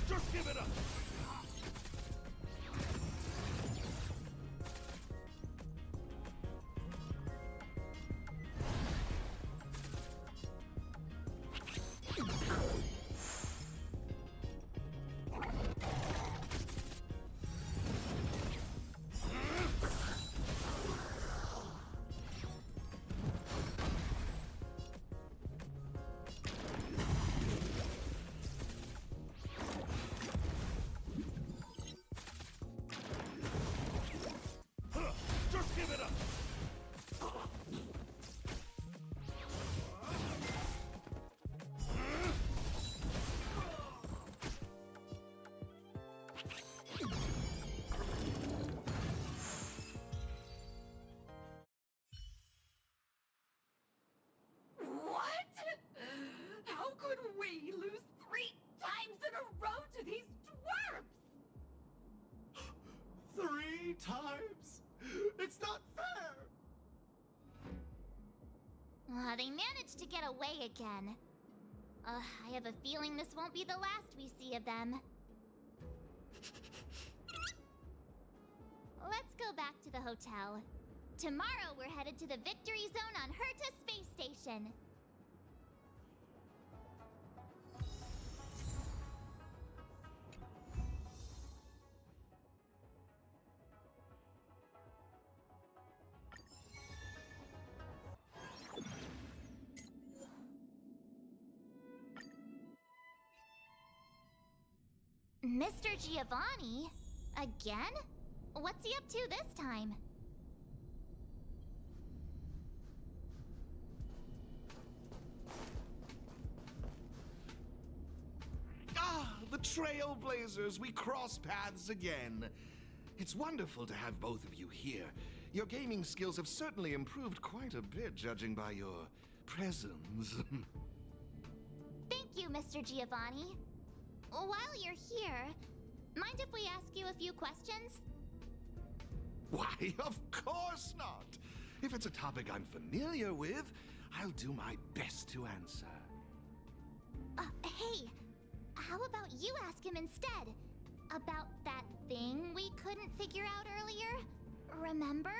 Just give it up! Just give it up! What? How could we lose 3 times in a row to these dwarfs? 3 times? It's not fair! They managed to get away again. I have a feeling this won't be the last we see of them. Let's go back to the hotel. Tomorrow we're headed to the Victory Zone on Herta Space Station. Mr. Giovanni? Again? What's he up to this time? Ah, the Trailblazers! We cross paths again. It's wonderful to have both of you here. Your gaming skills have certainly improved quite a bit, judging by your presence. Thank you, Mr. Giovanni. While you're here, mind if we ask you a few questions? Why, of course not! If it's a topic I'm familiar with, I'll do my best to answer. Hey, how about you ask him instead? About that thing we couldn't figure out earlier? Remember?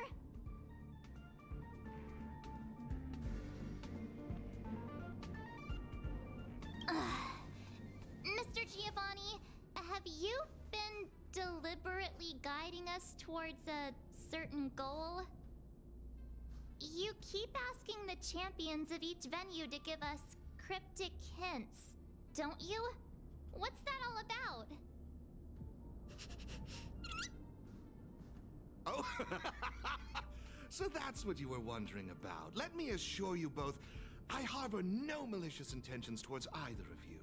Mr. Giovanni, have you been deliberately guiding us towards a certain goal? You keep asking the champions of each venue to give us cryptic hints, don't you? What's that all about? Oh, so that's what you were wondering about. Let me assure you both, I harbor no malicious intentions towards either of you.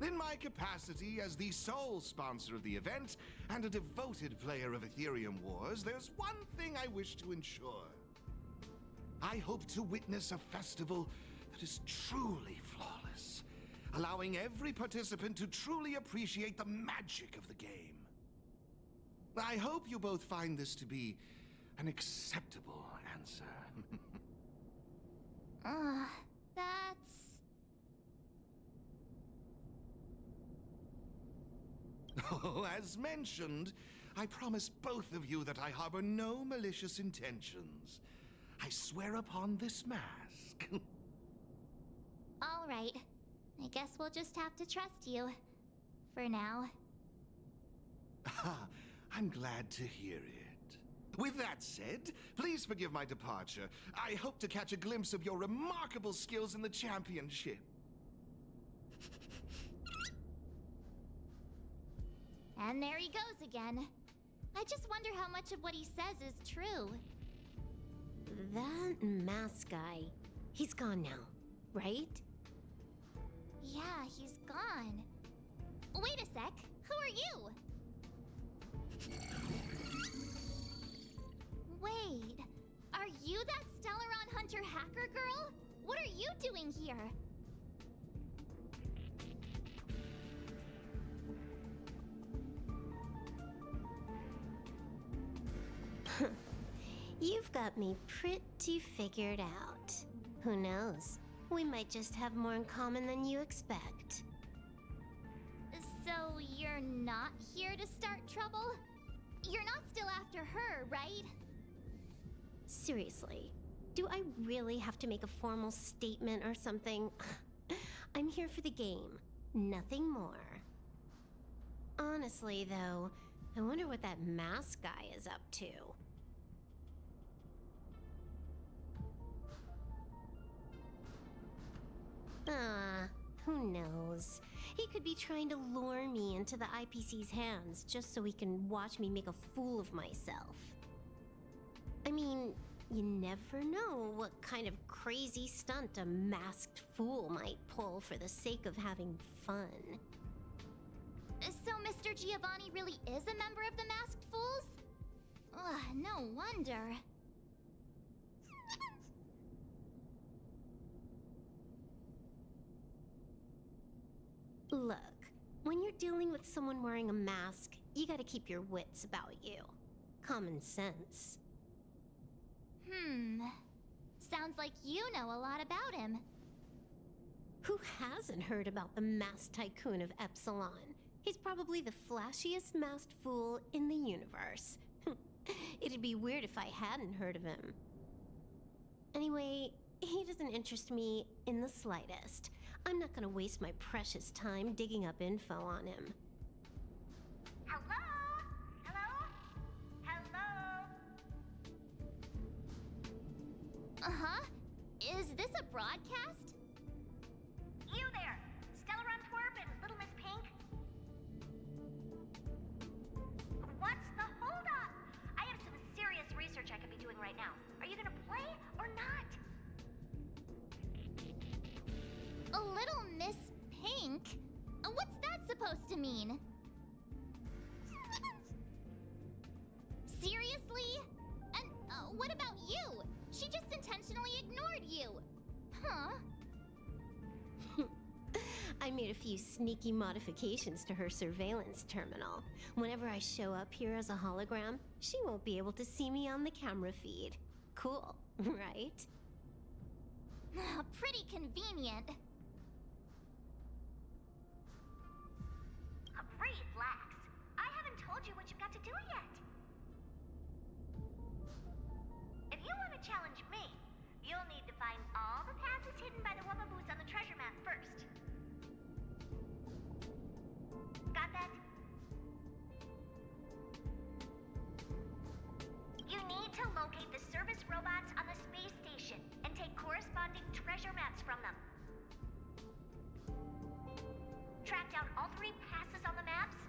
In my capacity as the sole sponsor of the event and a devoted player of Aetherium Wars, there's one thing I wish to ensure. I hope to witness a festival that is truly flawless, allowing every participant to truly appreciate the magic of the game. I hope you both find this to be an acceptable answer. That's... Oh, as mentioned, I promise both of you that I harbor no malicious intentions. I swear upon this mask. All right. I guess we'll just have to trust you. For now. Ah, I'm glad to hear it. With that said, please forgive my departure. I hope to catch a glimpse of your remarkable skills in the championship. And there he goes again. I just wonder how much of what he says is true. That mask guy, he's gone now, right? Yeah, he's gone. Wait a sec. Who are you? Wait, are you that Stellaron Hunter hacker girl? What are you doing here? You've got me pretty figured out. Who knows? We might just have more in common than you expect. So you're not here to start trouble? You're not still after her, right? Seriously, do I really have to make a formal statement or something? I'm here for the game, nothing more. Honestly, though, I wonder what that mask guy is up to. Who knows? He could be trying to lure me into the IPC's hands just so he can watch me make a fool of myself. I mean, you never know what kind of crazy stunt a masked fool might pull for the sake of having fun. So Mr. Giovanni really is a member of the Masked Fools? Ugh, no wonder. Look, when you're dealing with someone wearing a mask, you gotta keep your wits about you. Common sense. Sounds like you know a lot about him. Who hasn't heard about the masked tycoon of Epsilon? He's probably the flashiest masked fool in the universe. It'd be weird if I hadn't heard of him. Anyway, he doesn't interest me in the slightest. I'm not gonna waste my precious time digging up info on him. Hello? Hello? Hello? Uh-huh. Is this a broadcast? You there! Stellaron Twerp and Little Miss Pink? What's the holdup? I have some serious research I could be doing right now. Are you gonna play or not? A Little Miss Pink? What's that supposed to mean? Seriously? And what about you? She just intentionally ignored you. Huh? I made a few sneaky modifications to her surveillance terminal. Whenever I show up here as a hologram, she won't be able to see me on the camera feed. Cool, right? Pretty convenient. Relax. I haven't told you what you've got to do yet. If you want to challenge me, you'll need to find all the passes hidden by the Wubbaboos on the treasure map first. Got that? You need to locate the service robots on the space station and take corresponding treasure maps from them. Track down all 3 passes on the maps.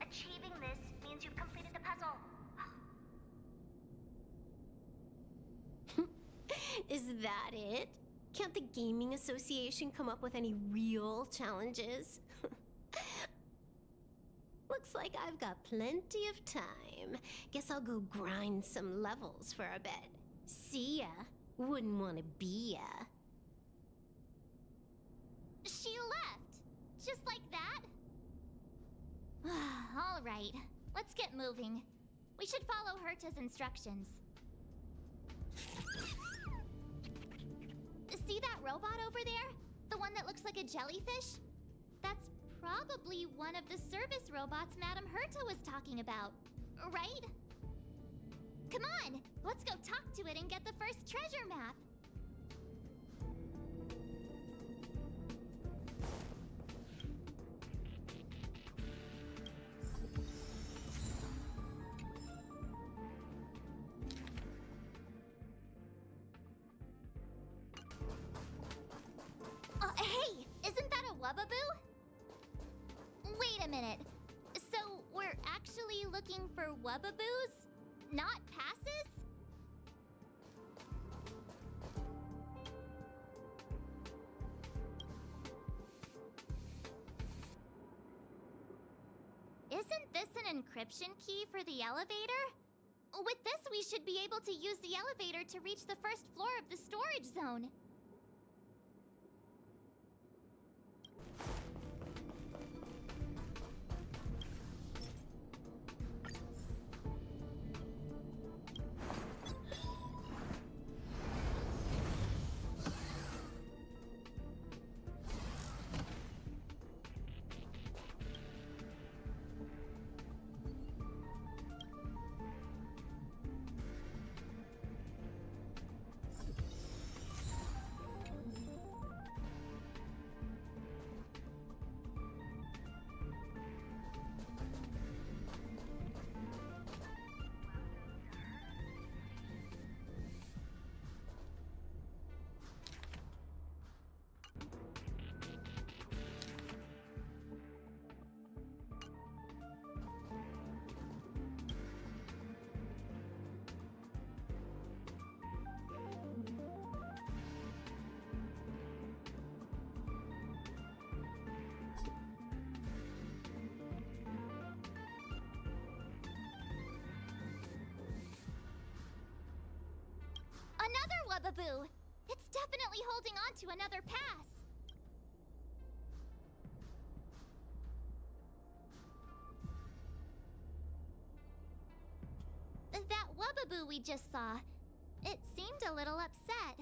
Achieving this means you've completed the puzzle. Is that it? Can't the Gaming Association come up with any real challenges? Looks like I've got plenty of time. Guess I'll go grind some levels for a bit. See ya wouldn't want to be ya. She left. Just like that? All right, let's get moving. We should follow Herta's instructions. See that robot over there? The one that looks like a jellyfish? That's probably one of the service robots Madame Herta was talking about, right? Come on, let's go talk to it and get the first treasure map. Hey, isn't that a Wubbaboo? Wait a minute. So we're actually looking for Wubbaboos, not passes? Isn't this an encryption key for the elevator? With this, we should be able to use the elevator to reach the first floor of the storage zone. Another Wubbaboo! It's definitely holding on to another pass! That Wubbaboo we just saw, it seemed a little upset.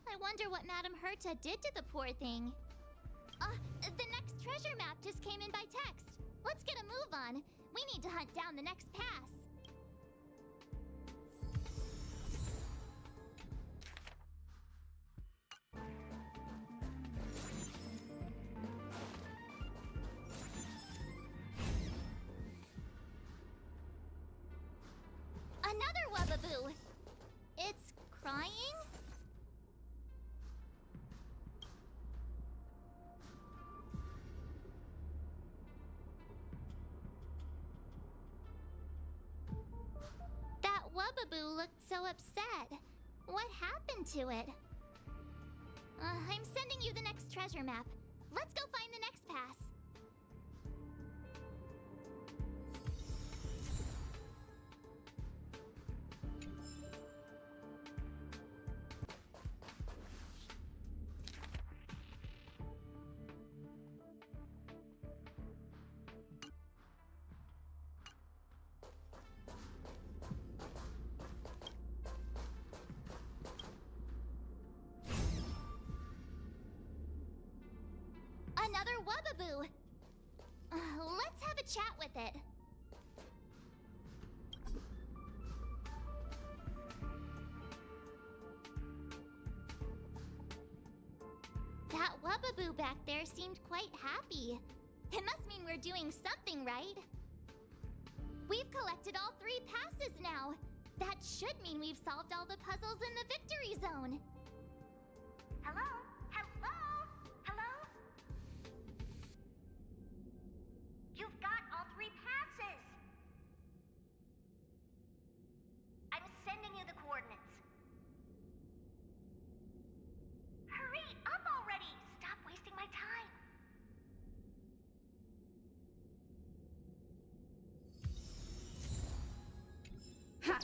I wonder what Madame Herta did to the poor thing. The next treasure map just came in by text. Let's get a move on. We need to hunt down the next pass. Another Wubbaboo! It's crying? That Wubbaboo looked so upset. What happened to it? I'm sending you the next treasure map. Let's go find the next pass. Another Wubbaboo! Let's have a chat with it. That Wubbaboo back there seemed quite happy. It must mean we're doing something right. We've collected all 3 passes now. That should mean we've solved all the puzzles in the victory zone. Hello? Hello? Hello? You've got all 3 passes! I'm sending you the coordinates. Hurry up already! Stop wasting my time! Ha!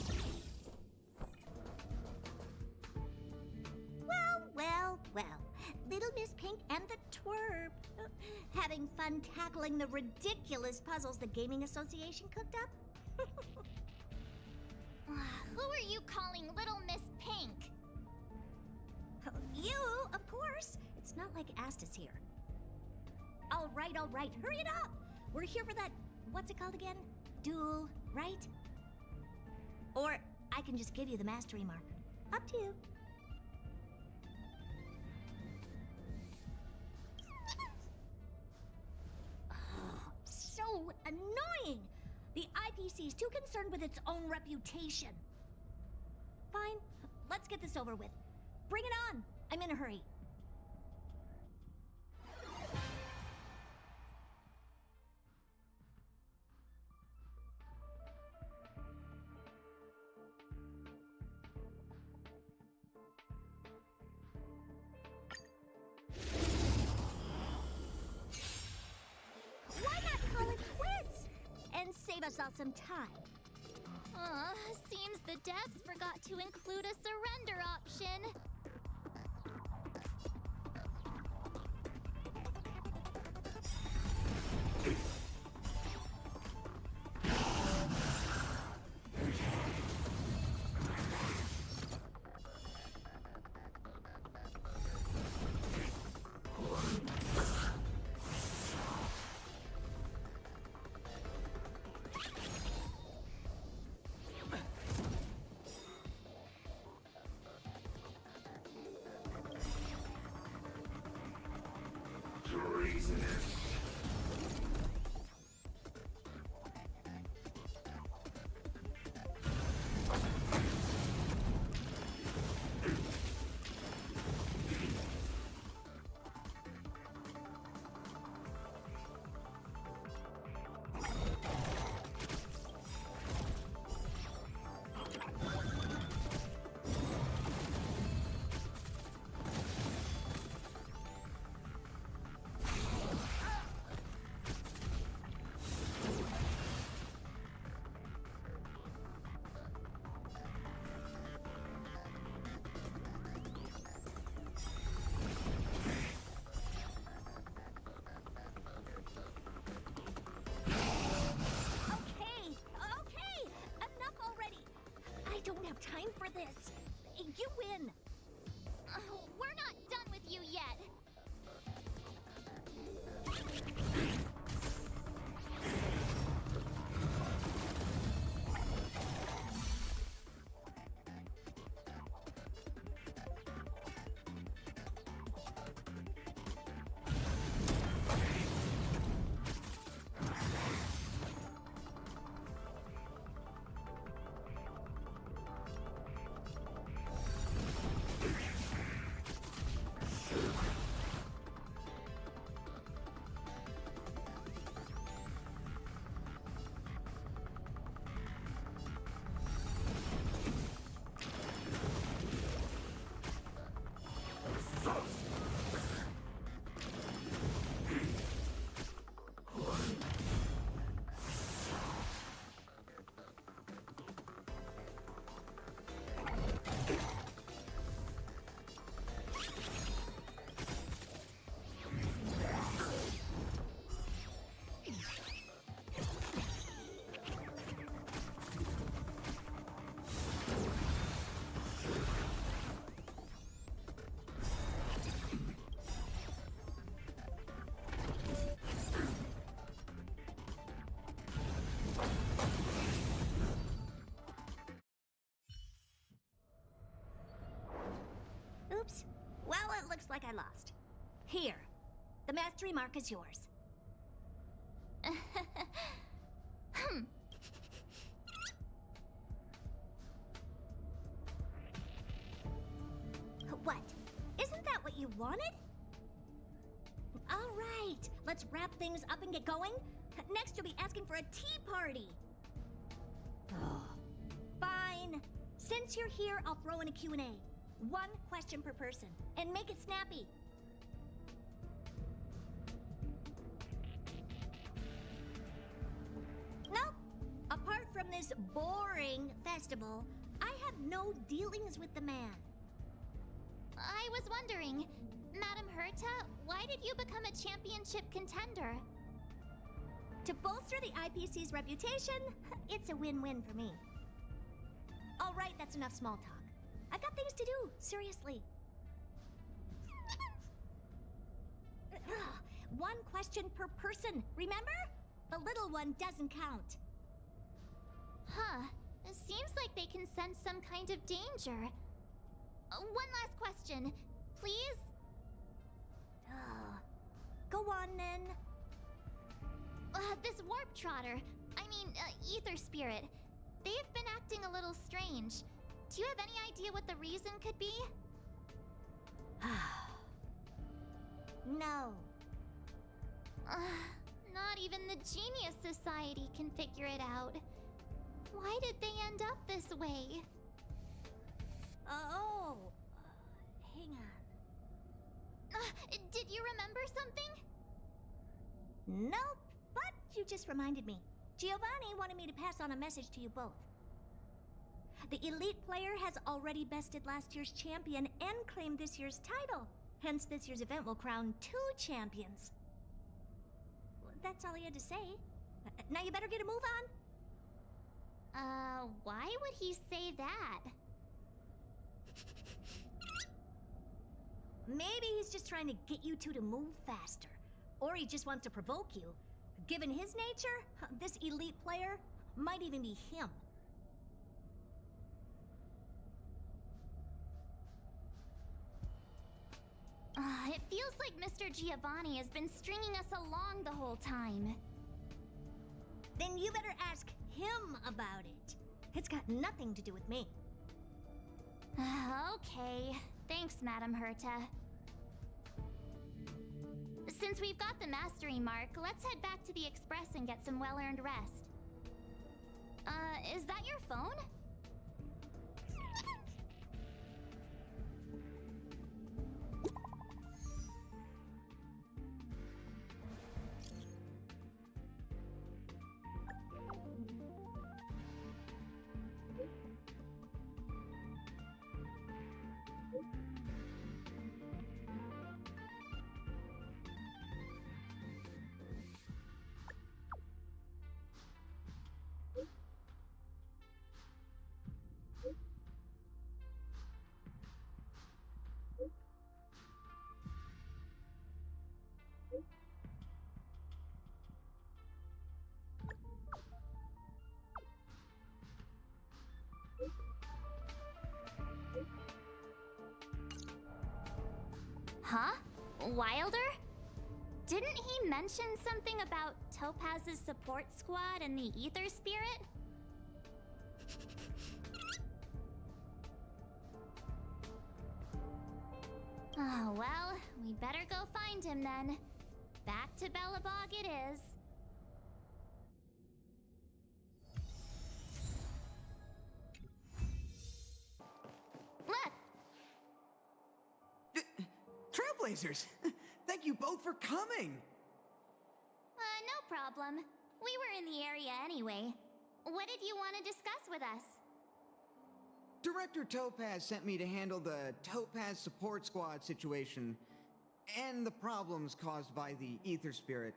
fun tackling the ridiculous puzzles the Gaming Association cooked up? Who are you calling Little Miss Pink? You, of course. It's not like Asta's here. All right, hurry it up. We're here for that, what's it called again? Duel, right? Or I can just give you the mastery mark. Up to you. So annoying! The IPC's too concerned with its own reputation. Fine, let's get this over with. Bring it on! I'm in a hurry. Why not call it quits? And save us all some time. Seems the devs forgot to include a surrender option. I don't have time for this. You win. We're not done with you yet. Oops. Well, it looks like I lost. Here. The mastery mark is yours. What? Isn't that what you wanted? All right. Let's wrap things up and get going. Next, you'll be asking for a tea party. Fine. Since you're here, I'll throw in a Q&A. One question per person, and make it snappy. Nope. Apart from this boring festival, I have no dealings with the man. I was wondering, Madam Herta, why did you become a championship contender? To bolster the IPC's reputation, it's a win-win for me. All right, that's enough small talk. I got things to do, seriously. One question per person, remember? The little one doesn't count. Huh. It seems like they can sense some kind of danger. One last question, please? Go on, then. This Warp Trotter, Ether Spirit, they've been acting a little strange. Do you have any idea what the reason could be? No. Not even the Genius Society can figure it out. Why did they end up this way? Hang on. Did you remember something? Nope, but you just reminded me. Giovanni wanted me to pass on a message to you both. The elite player has already bested last year's champion and claimed this year's title. Hence, this year's event will crown 2 champions. That's all he had to say. Now you better get a move on. Why would he say that? Maybe he's just trying to get you two to move faster. Or he just wants to provoke you. Given his nature, this elite player might even be him. It feels like Mr. Giovanni has been stringing us along the whole time. Then you better ask him about it. It's got nothing to do with me. Okay. Thanks, Madam Herta. Since we've got the mastery mark, let's head back to the Express and get some well-earned rest. Is that your phone? Huh? Wilder? Didn't he mention something about Topaz's support squad and the Ether Spirit? Oh, well, we better go find him then. Back to Belobog it is. Look! Trailblazers! Thank you both for coming! No problem. We were in the area anyway. What did you want to discuss with us? Director Topaz sent me to handle the Topaz support squad situation and the problems caused by the Ether Spirit.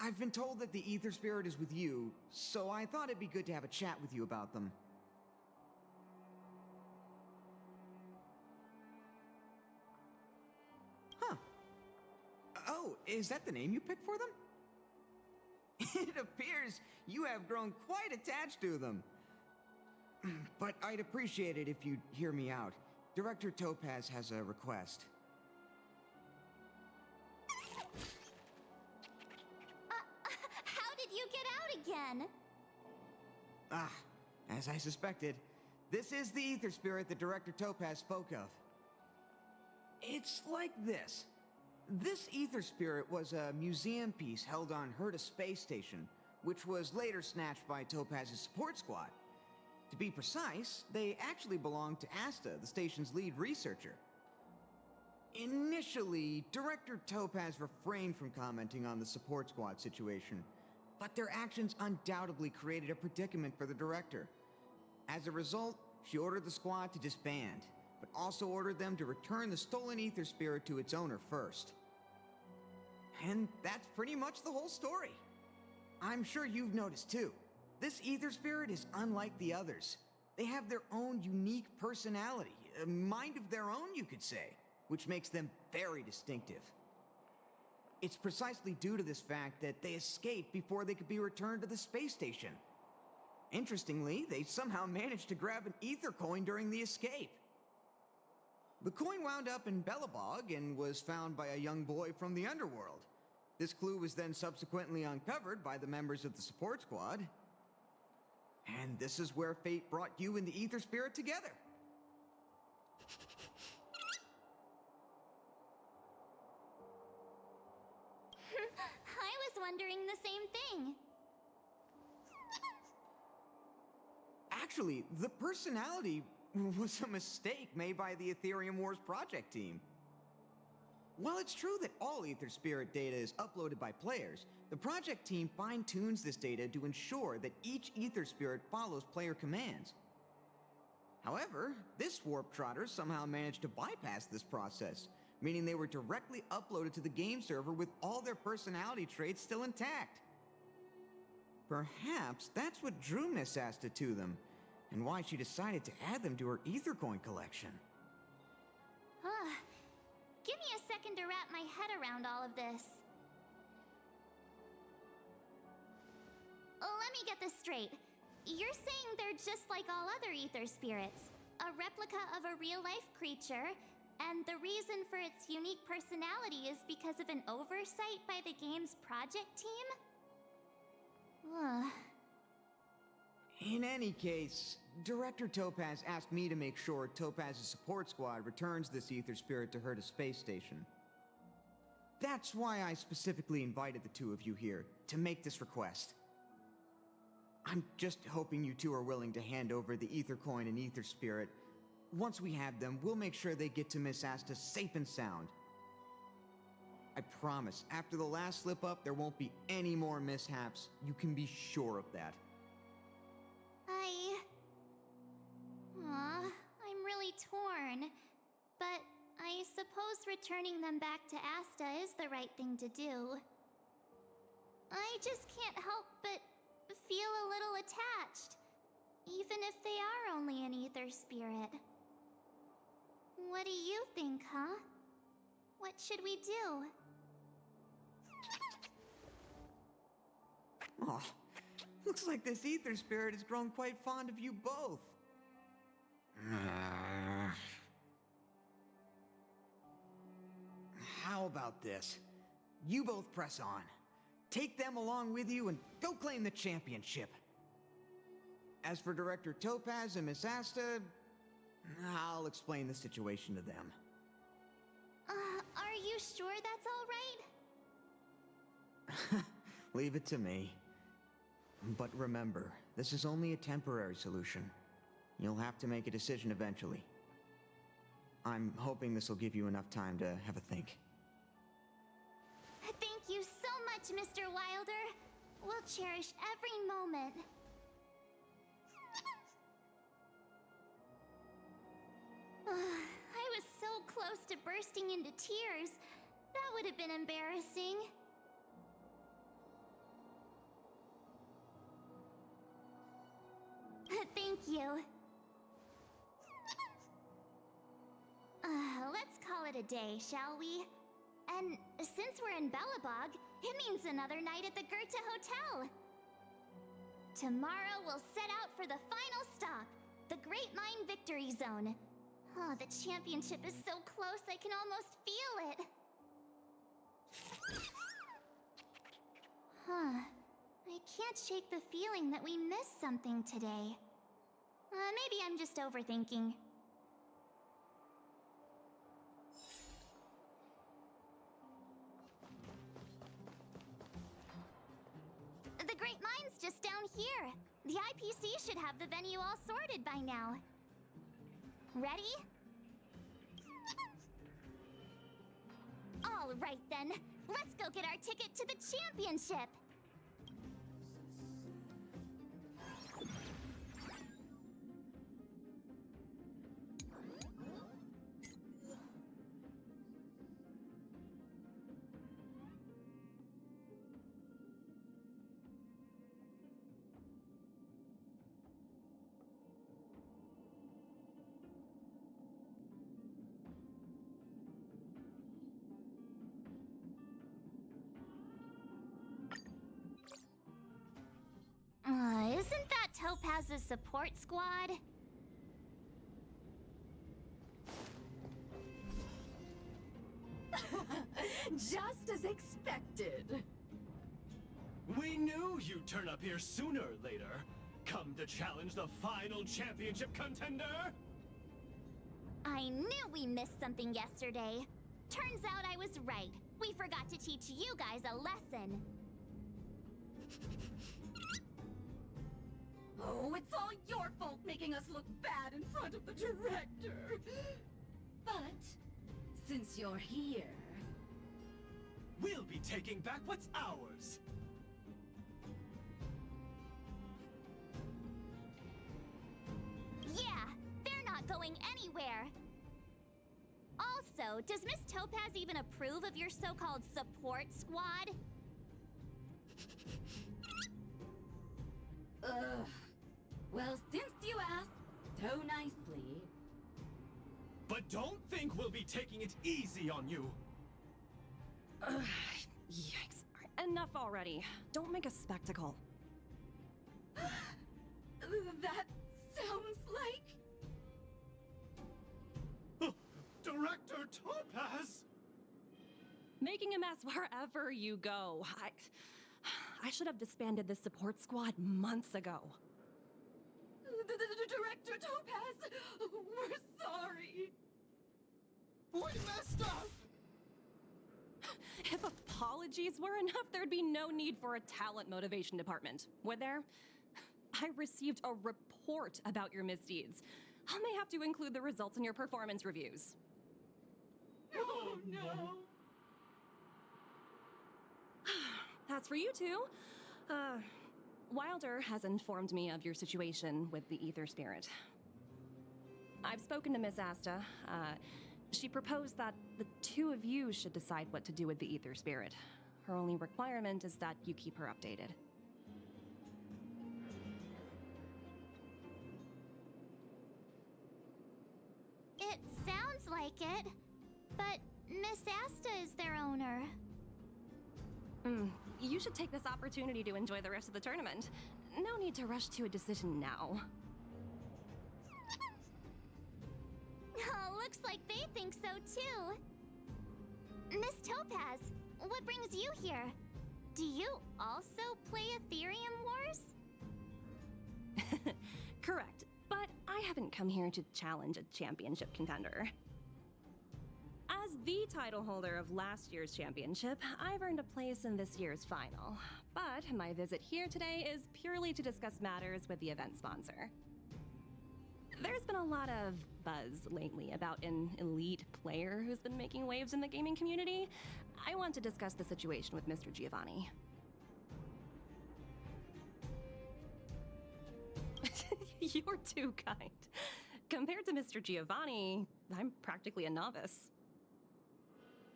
I've been told that the Ether Spirit is with you, so I thought it'd be good to have a chat with you about them. Huh. Oh, is that the name you picked for them? It appears you have grown quite attached to them. But I'd appreciate it if you'd hear me out. Director Topaz has a request. How did you get out again? As I suspected, this is the Ether Spirit that Director Topaz spoke of. It's like this. This Ether Spirit was a museum piece held on Herta Space Station, which was later snatched by Topaz's support squad. To be precise, they actually belonged to Asta, the station's lead researcher. Initially, Director Topaz refrained from commenting on the support squad situation, but their actions undoubtedly created a predicament for the director. As a result, she ordered the squad to disband, but also ordered them to return the stolen Ether Spirit to its owner first. And that's pretty much the whole story. I'm sure you've noticed too. This ether spirit is unlike the others. They have their own unique personality, a mind of their own, you could say, which makes them very distinctive. It's precisely due to this fact that they escaped before they could be returned to the space station. Interestingly, they somehow managed to grab an ether coin during the escape. The coin wound up in Belobog and was found by a young boy from the underworld. This clue was then subsequently uncovered by the members of the support squad. And this is where fate brought you and the ether spirit together. I was wondering the same thing. Actually, the personality was a mistake made by the Aetherium Wars project team. While it's true that all ether spirit data is uploaded by players, the project team fine-tunes this data to ensure that each ether spirit follows player commands. However, this Warp Trotter somehow managed to bypass this process, meaning they were directly uploaded to the game server with all their personality traits still intact. Perhaps that's what drew Miss Asta to them, and why she decided to add them to her ether coin collection. Give me a second to wrap my head around all of this. Let me get this straight. You're saying they're just like all other ether spirits, a replica of a real-life creature, and the reason for its unique personality is because of an oversight by the game's project team? In any case, Director Topaz asked me to make sure Topaz's support squad returns this ether spirit to her to space station. That's why I specifically invited the two of you here, to make this request. I'm just hoping you two are willing to hand over the ether coin and ether spirit. Once we have them, we'll make sure they get to Miss Asta safe and sound. I promise, after the last slip-up, there won't be any more mishaps. You can be sure of that. I'm really torn. But I suppose returning them back to Asta is the right thing to do. I just can't help but feel a little attached, even if they are only an ether spirit. What do you think, huh? What should we do? Oh, looks like this ether spirit has grown quite fond of you both. How about this? You both press on. Take them along with you and go claim the championship. As for Director Topaz and Miss Asta, I'll explain the situation to them. Are you sure that's all right? Leave it to me. But remember, this is only a temporary solution. You'll have to make a decision eventually. I'm hoping this will give you enough time to have a think. Thank you so much, Mr. Wilder. We'll cherish every moment. I was so close to bursting into tears. That would have been embarrassing. Thank you. Let's call it a day, shall we? And since we're in Belobog, it means another night at the Goethe Hotel. Tomorrow we'll set out for the final stop, the Great Mine Victory Zone. Oh, the championship is so close I can almost feel it. I can't shake the feeling that we missed something today. Maybe I'm just overthinking. The Great Mine's just down here. The IPC should have the venue all sorted by now. Ready? All right then, let's go get our ticket to the championship. Topaz's support squad? Just as expected. We knew you'd turn up here sooner or later. Come to challenge the final championship contender? I knew we missed something yesterday. Turns out I was right. We forgot to teach you guys a lesson. Oh, it's all your fault making us look bad in front of the director. But since you're here, We'll be taking back what's ours. Yeah, they're not going anywhere. Also, does Miss Topaz even approve of your so-called support squad? ugh. Well, since you asked so nicely, But don't think we'll be taking it easy on you. Yikes. Enough already. Don't make a spectacle. that sounds like... Director Topaz! Making a mess wherever you go. I should have disbanded this support squad months ago. Director Topaz, we're sorry. We messed up! If apologies were enough, there'd be no need for a talent motivation department, would there? I received a report about your misdeeds. I may have to include the results in your performance reviews. Oh no. As for you two, Wilder has informed me of your situation with the Ether Spirit. I've spoken to Miss Asta. She proposed that the two of you should decide what to do with the Ether Spirit. Her only requirement is that you keep her updated. It sounds like it, but Miss Asta is their owner. You should take this opportunity to enjoy the rest of the tournament. No need to rush to a decision now. Oh, looks like they think so too. Miss Topaz, what brings you here? Do you also play Aetherium Wars? Correct, but I haven't come here to challenge a championship contender. As the title holder of last year's championship, I've earned a place in this year's final. But my visit here today is purely to discuss matters with the event sponsor. There's been a lot of buzz lately about an elite player who's been making waves in the gaming community. I want to discuss the situation with Mr. Giovanni. You're too kind. Compared to Mr. Giovanni, I'm practically a novice.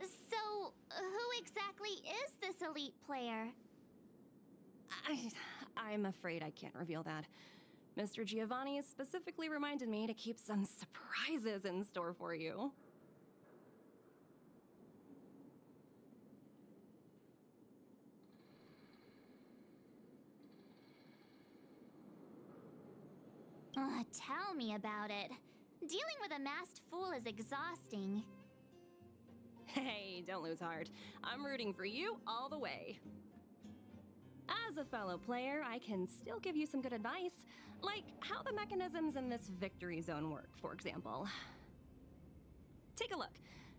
So, who exactly is this elite player? I'm afraid I can't reveal that. Mr. Giovanni specifically reminded me to keep some surprises in store for you. Tell me about it. Dealing with a masked fool is exhausting. Hey, don't lose heart. I'm rooting for you all the way. As a fellow player, I can still give you some good advice, like how the mechanisms in this victory zone work, for example. Take a look.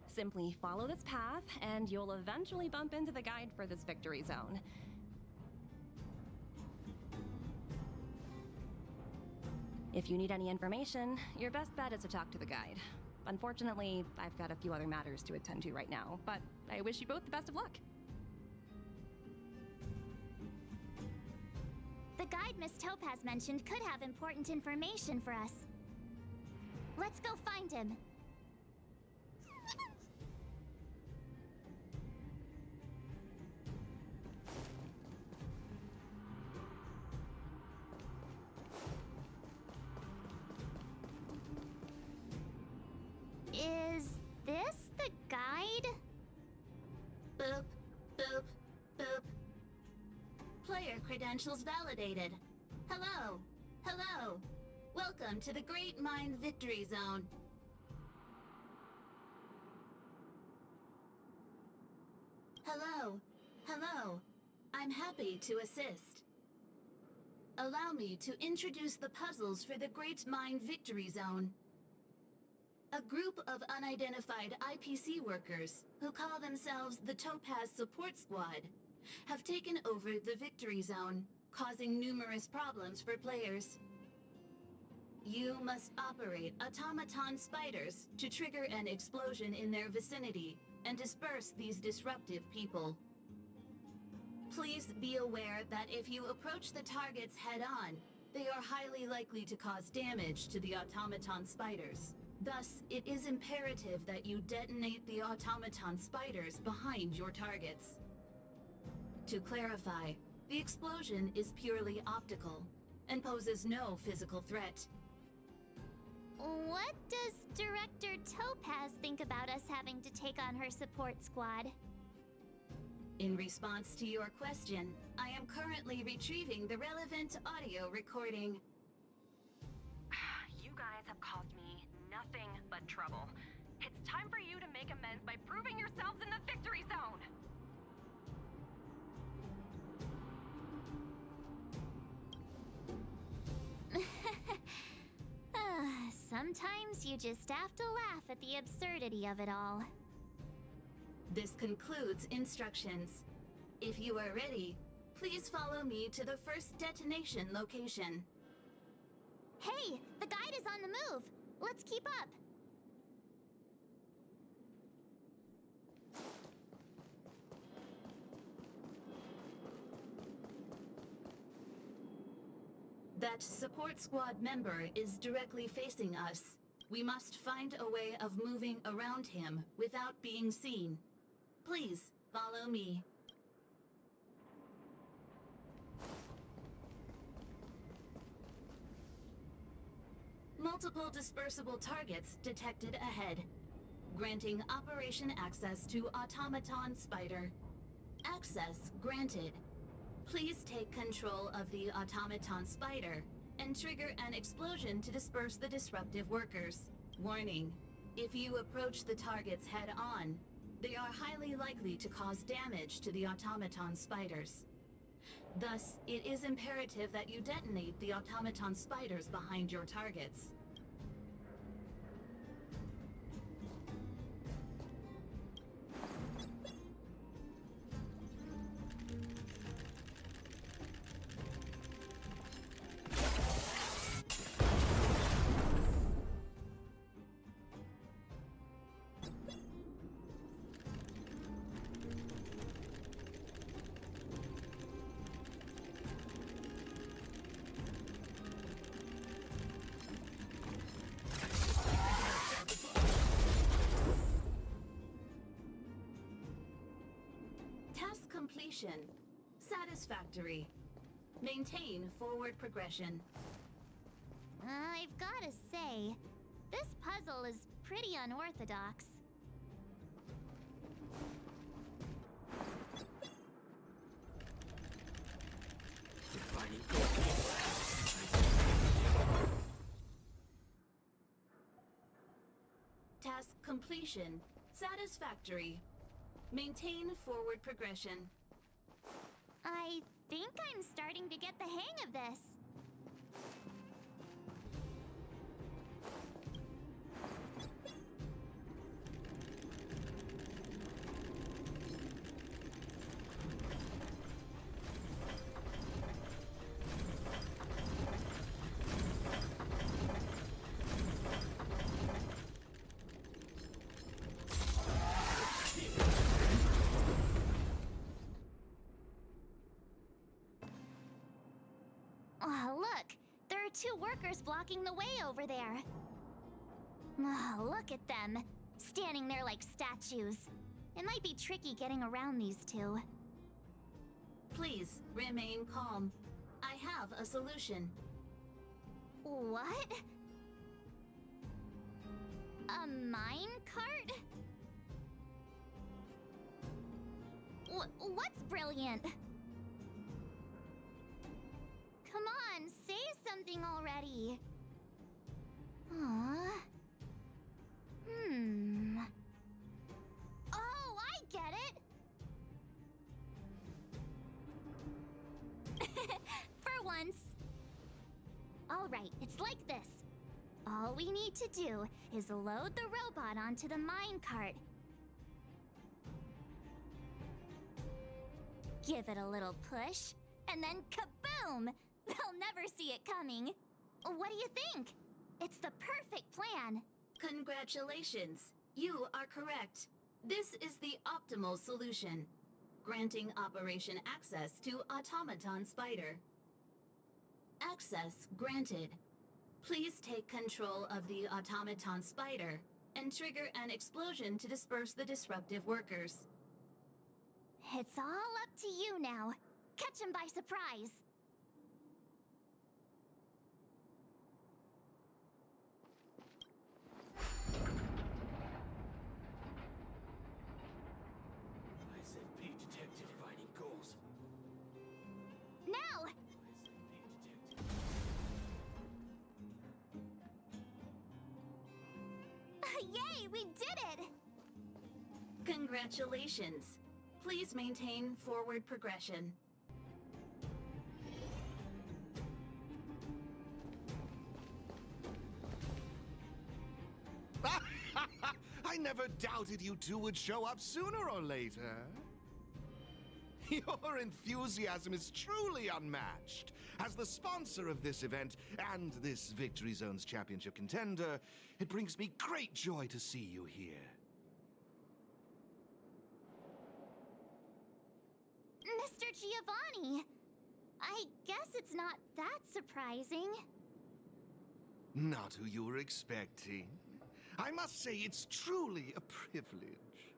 Simply follow this path, and you'll eventually bump into the guide for this victory zone. If you need any information, your best bet is to talk to the guide. Unfortunately, I've got a few other matters to attend to right now, but I wish you both the best of luck. The guide Miss Topaz mentioned could have important information for us. Let's go find him. Is this the guide? Boop, boop, boop. Player credentials validated. Hello. Hello. Welcome to the Great Mind Victory Zone. Hello. Hello. I'm happy to assist. Allow me to introduce the puzzles for the Great Mind Victory Zone. A group of unidentified IPC workers, who call themselves the Topaz Support Squad, have taken over the Victory Zone, causing numerous problems for players. You must operate automaton spiders to trigger an explosion in their vicinity and disperse these disruptive people. Please be aware that if you approach the targets head-on, they are highly likely to cause damage to the automaton spiders. Thus, it is imperative that you detonate the automaton spiders behind your targets. To clarify, the explosion is purely optical and poses no physical threat. What does Director Topaz think about us having to take on her support squad? In response to your question, I am currently retrieving the relevant audio recording. You guys have caused me nothing but trouble. It's time for you to make amends by proving yourselves in the victory zone! Sometimes you just have to laugh at the absurdity of it all. This concludes instructions. If you are ready, please follow me to the first detonation location. Hey, the guide is on the move. Let's keep up. That support squad member is directly facing us. We must find a way of moving around him without being seen. Please, follow me. Multiple dispersible targets detected ahead, granting operation access to Automaton Spider. Access granted. Please take control of the Automaton Spider and trigger an explosion to disperse the disruptive workers. Warning, if you approach the targets head-on, they are highly likely to cause damage to the Automaton Spiders. Thus, it is imperative that you detonate the Automaton Spiders behind your targets. Task completion. Satisfactory. Maintain forward progression. I've gotta say, this puzzle is pretty unorthodox. Task completion. Satisfactory. Maintain forward progression. I think I'm starting to get the hang of this. Oh, look! There are two workers blocking the way over there. Oh, look at them, standing there like statues. It might be tricky getting around these two. Please, remain calm. I have a solution. What? A mine cart? What's brilliant? Come on, say something already. For once. All right, it's like this. All we need to do is load the robot onto the minecart. Give it a little push, and then kaboom! They'll never see it coming. What do you think? It's the perfect plan. Congratulations. You are correct. This is the optimal solution, granting Operation access to Automaton Spider. Access granted. Please take control of the Automaton Spider and trigger an explosion to disperse the disruptive workers. It's all up to you now. Catch him by surprise. SFP detected fighting goals. Now! Yay, we did it! Congratulations. Please maintain forward progression. I never doubted you two would show up sooner or later. Your enthusiasm is truly unmatched. As the sponsor of this event and this Victory Zone's championship contender, it brings me great joy to see you here. Mr. Giovanni, I guess it's not that surprising. Not who you were expecting. I must say it's truly a privilege.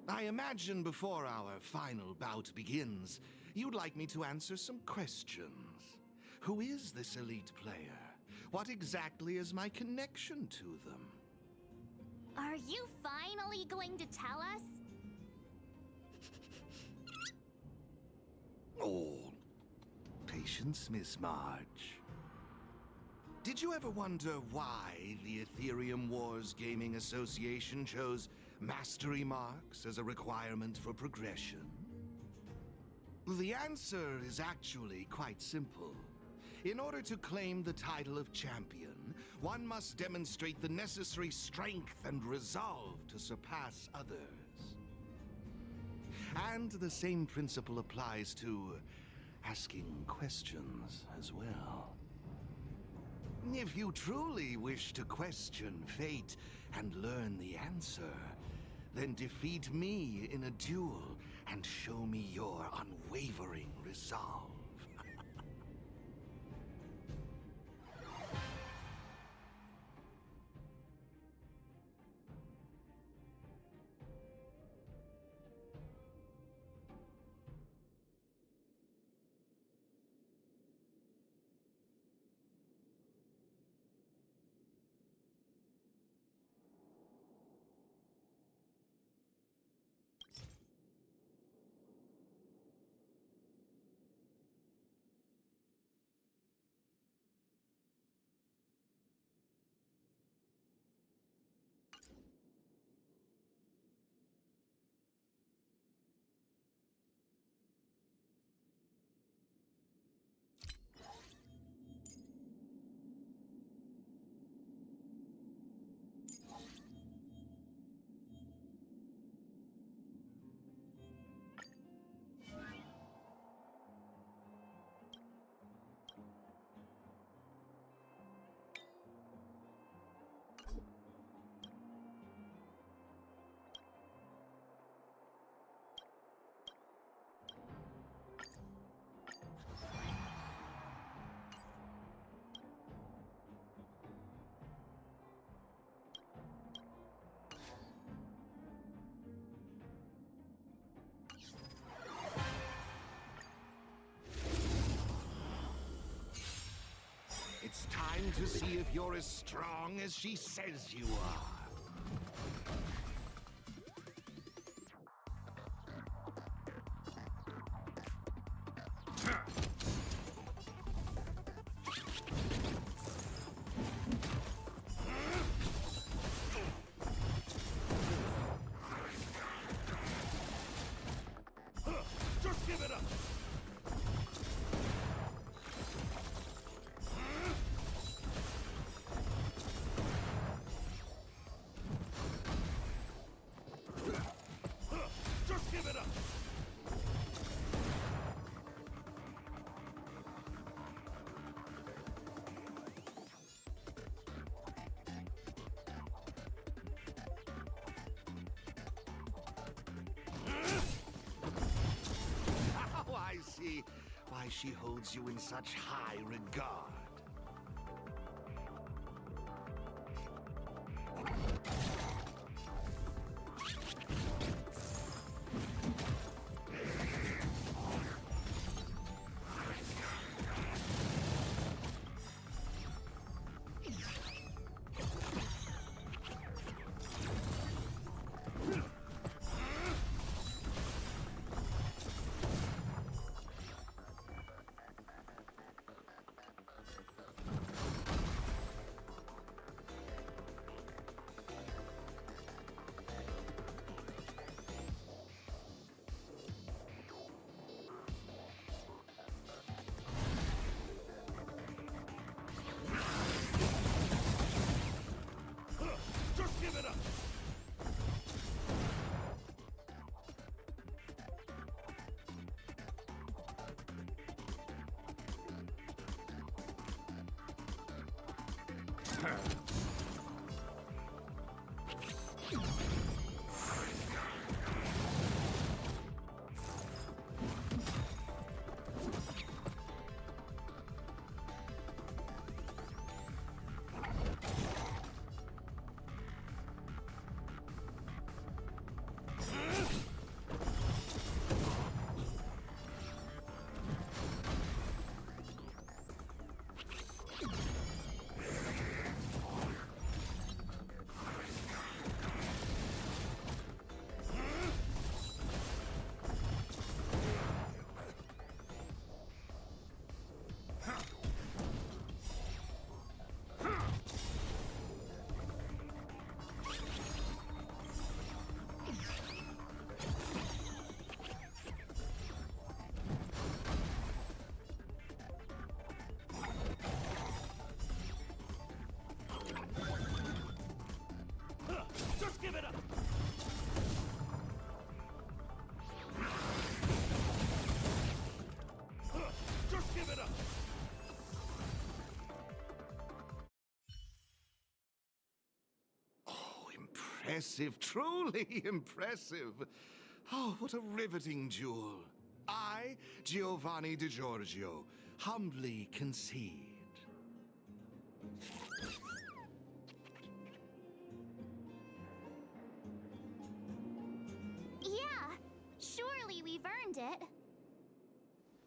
I imagine before our final bout begins, you'd like me to answer some questions. Who is this elite player? What exactly is my connection to them? Are you finally going to tell us? Oh, patience, Miss Marge. Did you ever wonder why the Aetherium Wars Gaming Association chose mastery marks as a requirement for progression? The answer is actually quite simple. In order to claim the title of champion, one must demonstrate the necessary strength and resolve to surpass others. And the same principle applies to asking questions as well. If you truly wish to question fate and learn the answer, then defeat me in a duel and show me your unwavering resolve. It's time to see if you're as strong as she says you are. Just give it up! she holds you in such high regard. Just give it up! Just give it up! Just give it up! Oh, impressive, truly impressive. Oh, what a riveting duel. I, Giovanni Di Giorgio, humbly concede. Yeah, surely we've earned it.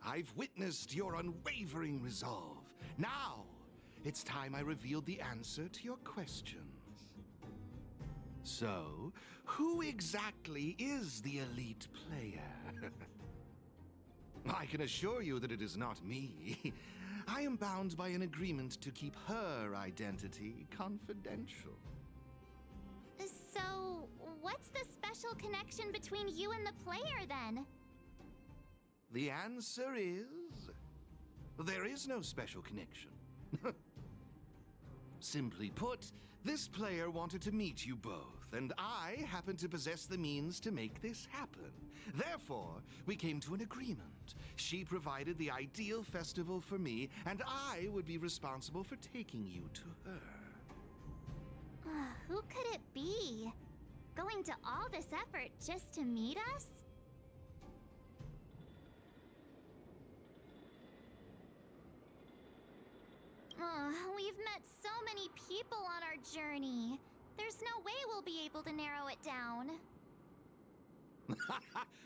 I've witnessed your unwavering resolve. Now, it's time I revealed the answer to your questions. So, who exactly is the elite player? I can assure you that it is not me. I am bound by an agreement to keep her identity confidential. So, what's the special connection between you and the player then? The answer is... there is no special connection. Simply put, this player wanted to meet you both, and I happen to possess the means to make this happen. Therefore, we came to an agreement. She provided the ideal festival for me, and I would be responsible for taking you to her. Who could it be? Going to all this effort just to meet us? We've met so many people on our journey. There's no way we'll be able to narrow it down.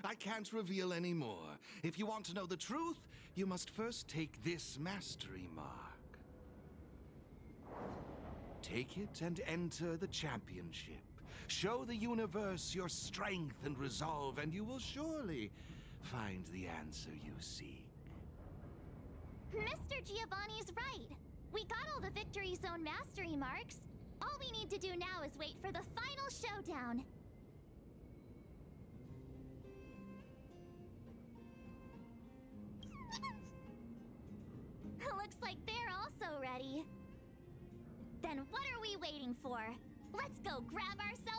I can't reveal any more. If you want to know the truth, you must first take this mastery mark. Take it and enter the championship. Show the universe your strength and resolve, and you will surely find the answer you seek. Mr. Giovanni's right. We got all the Victory Zone mastery marks. All we need to do now is wait for the final showdown. Looks like they're also ready. Then what are we waiting for? Let's go grab ourselves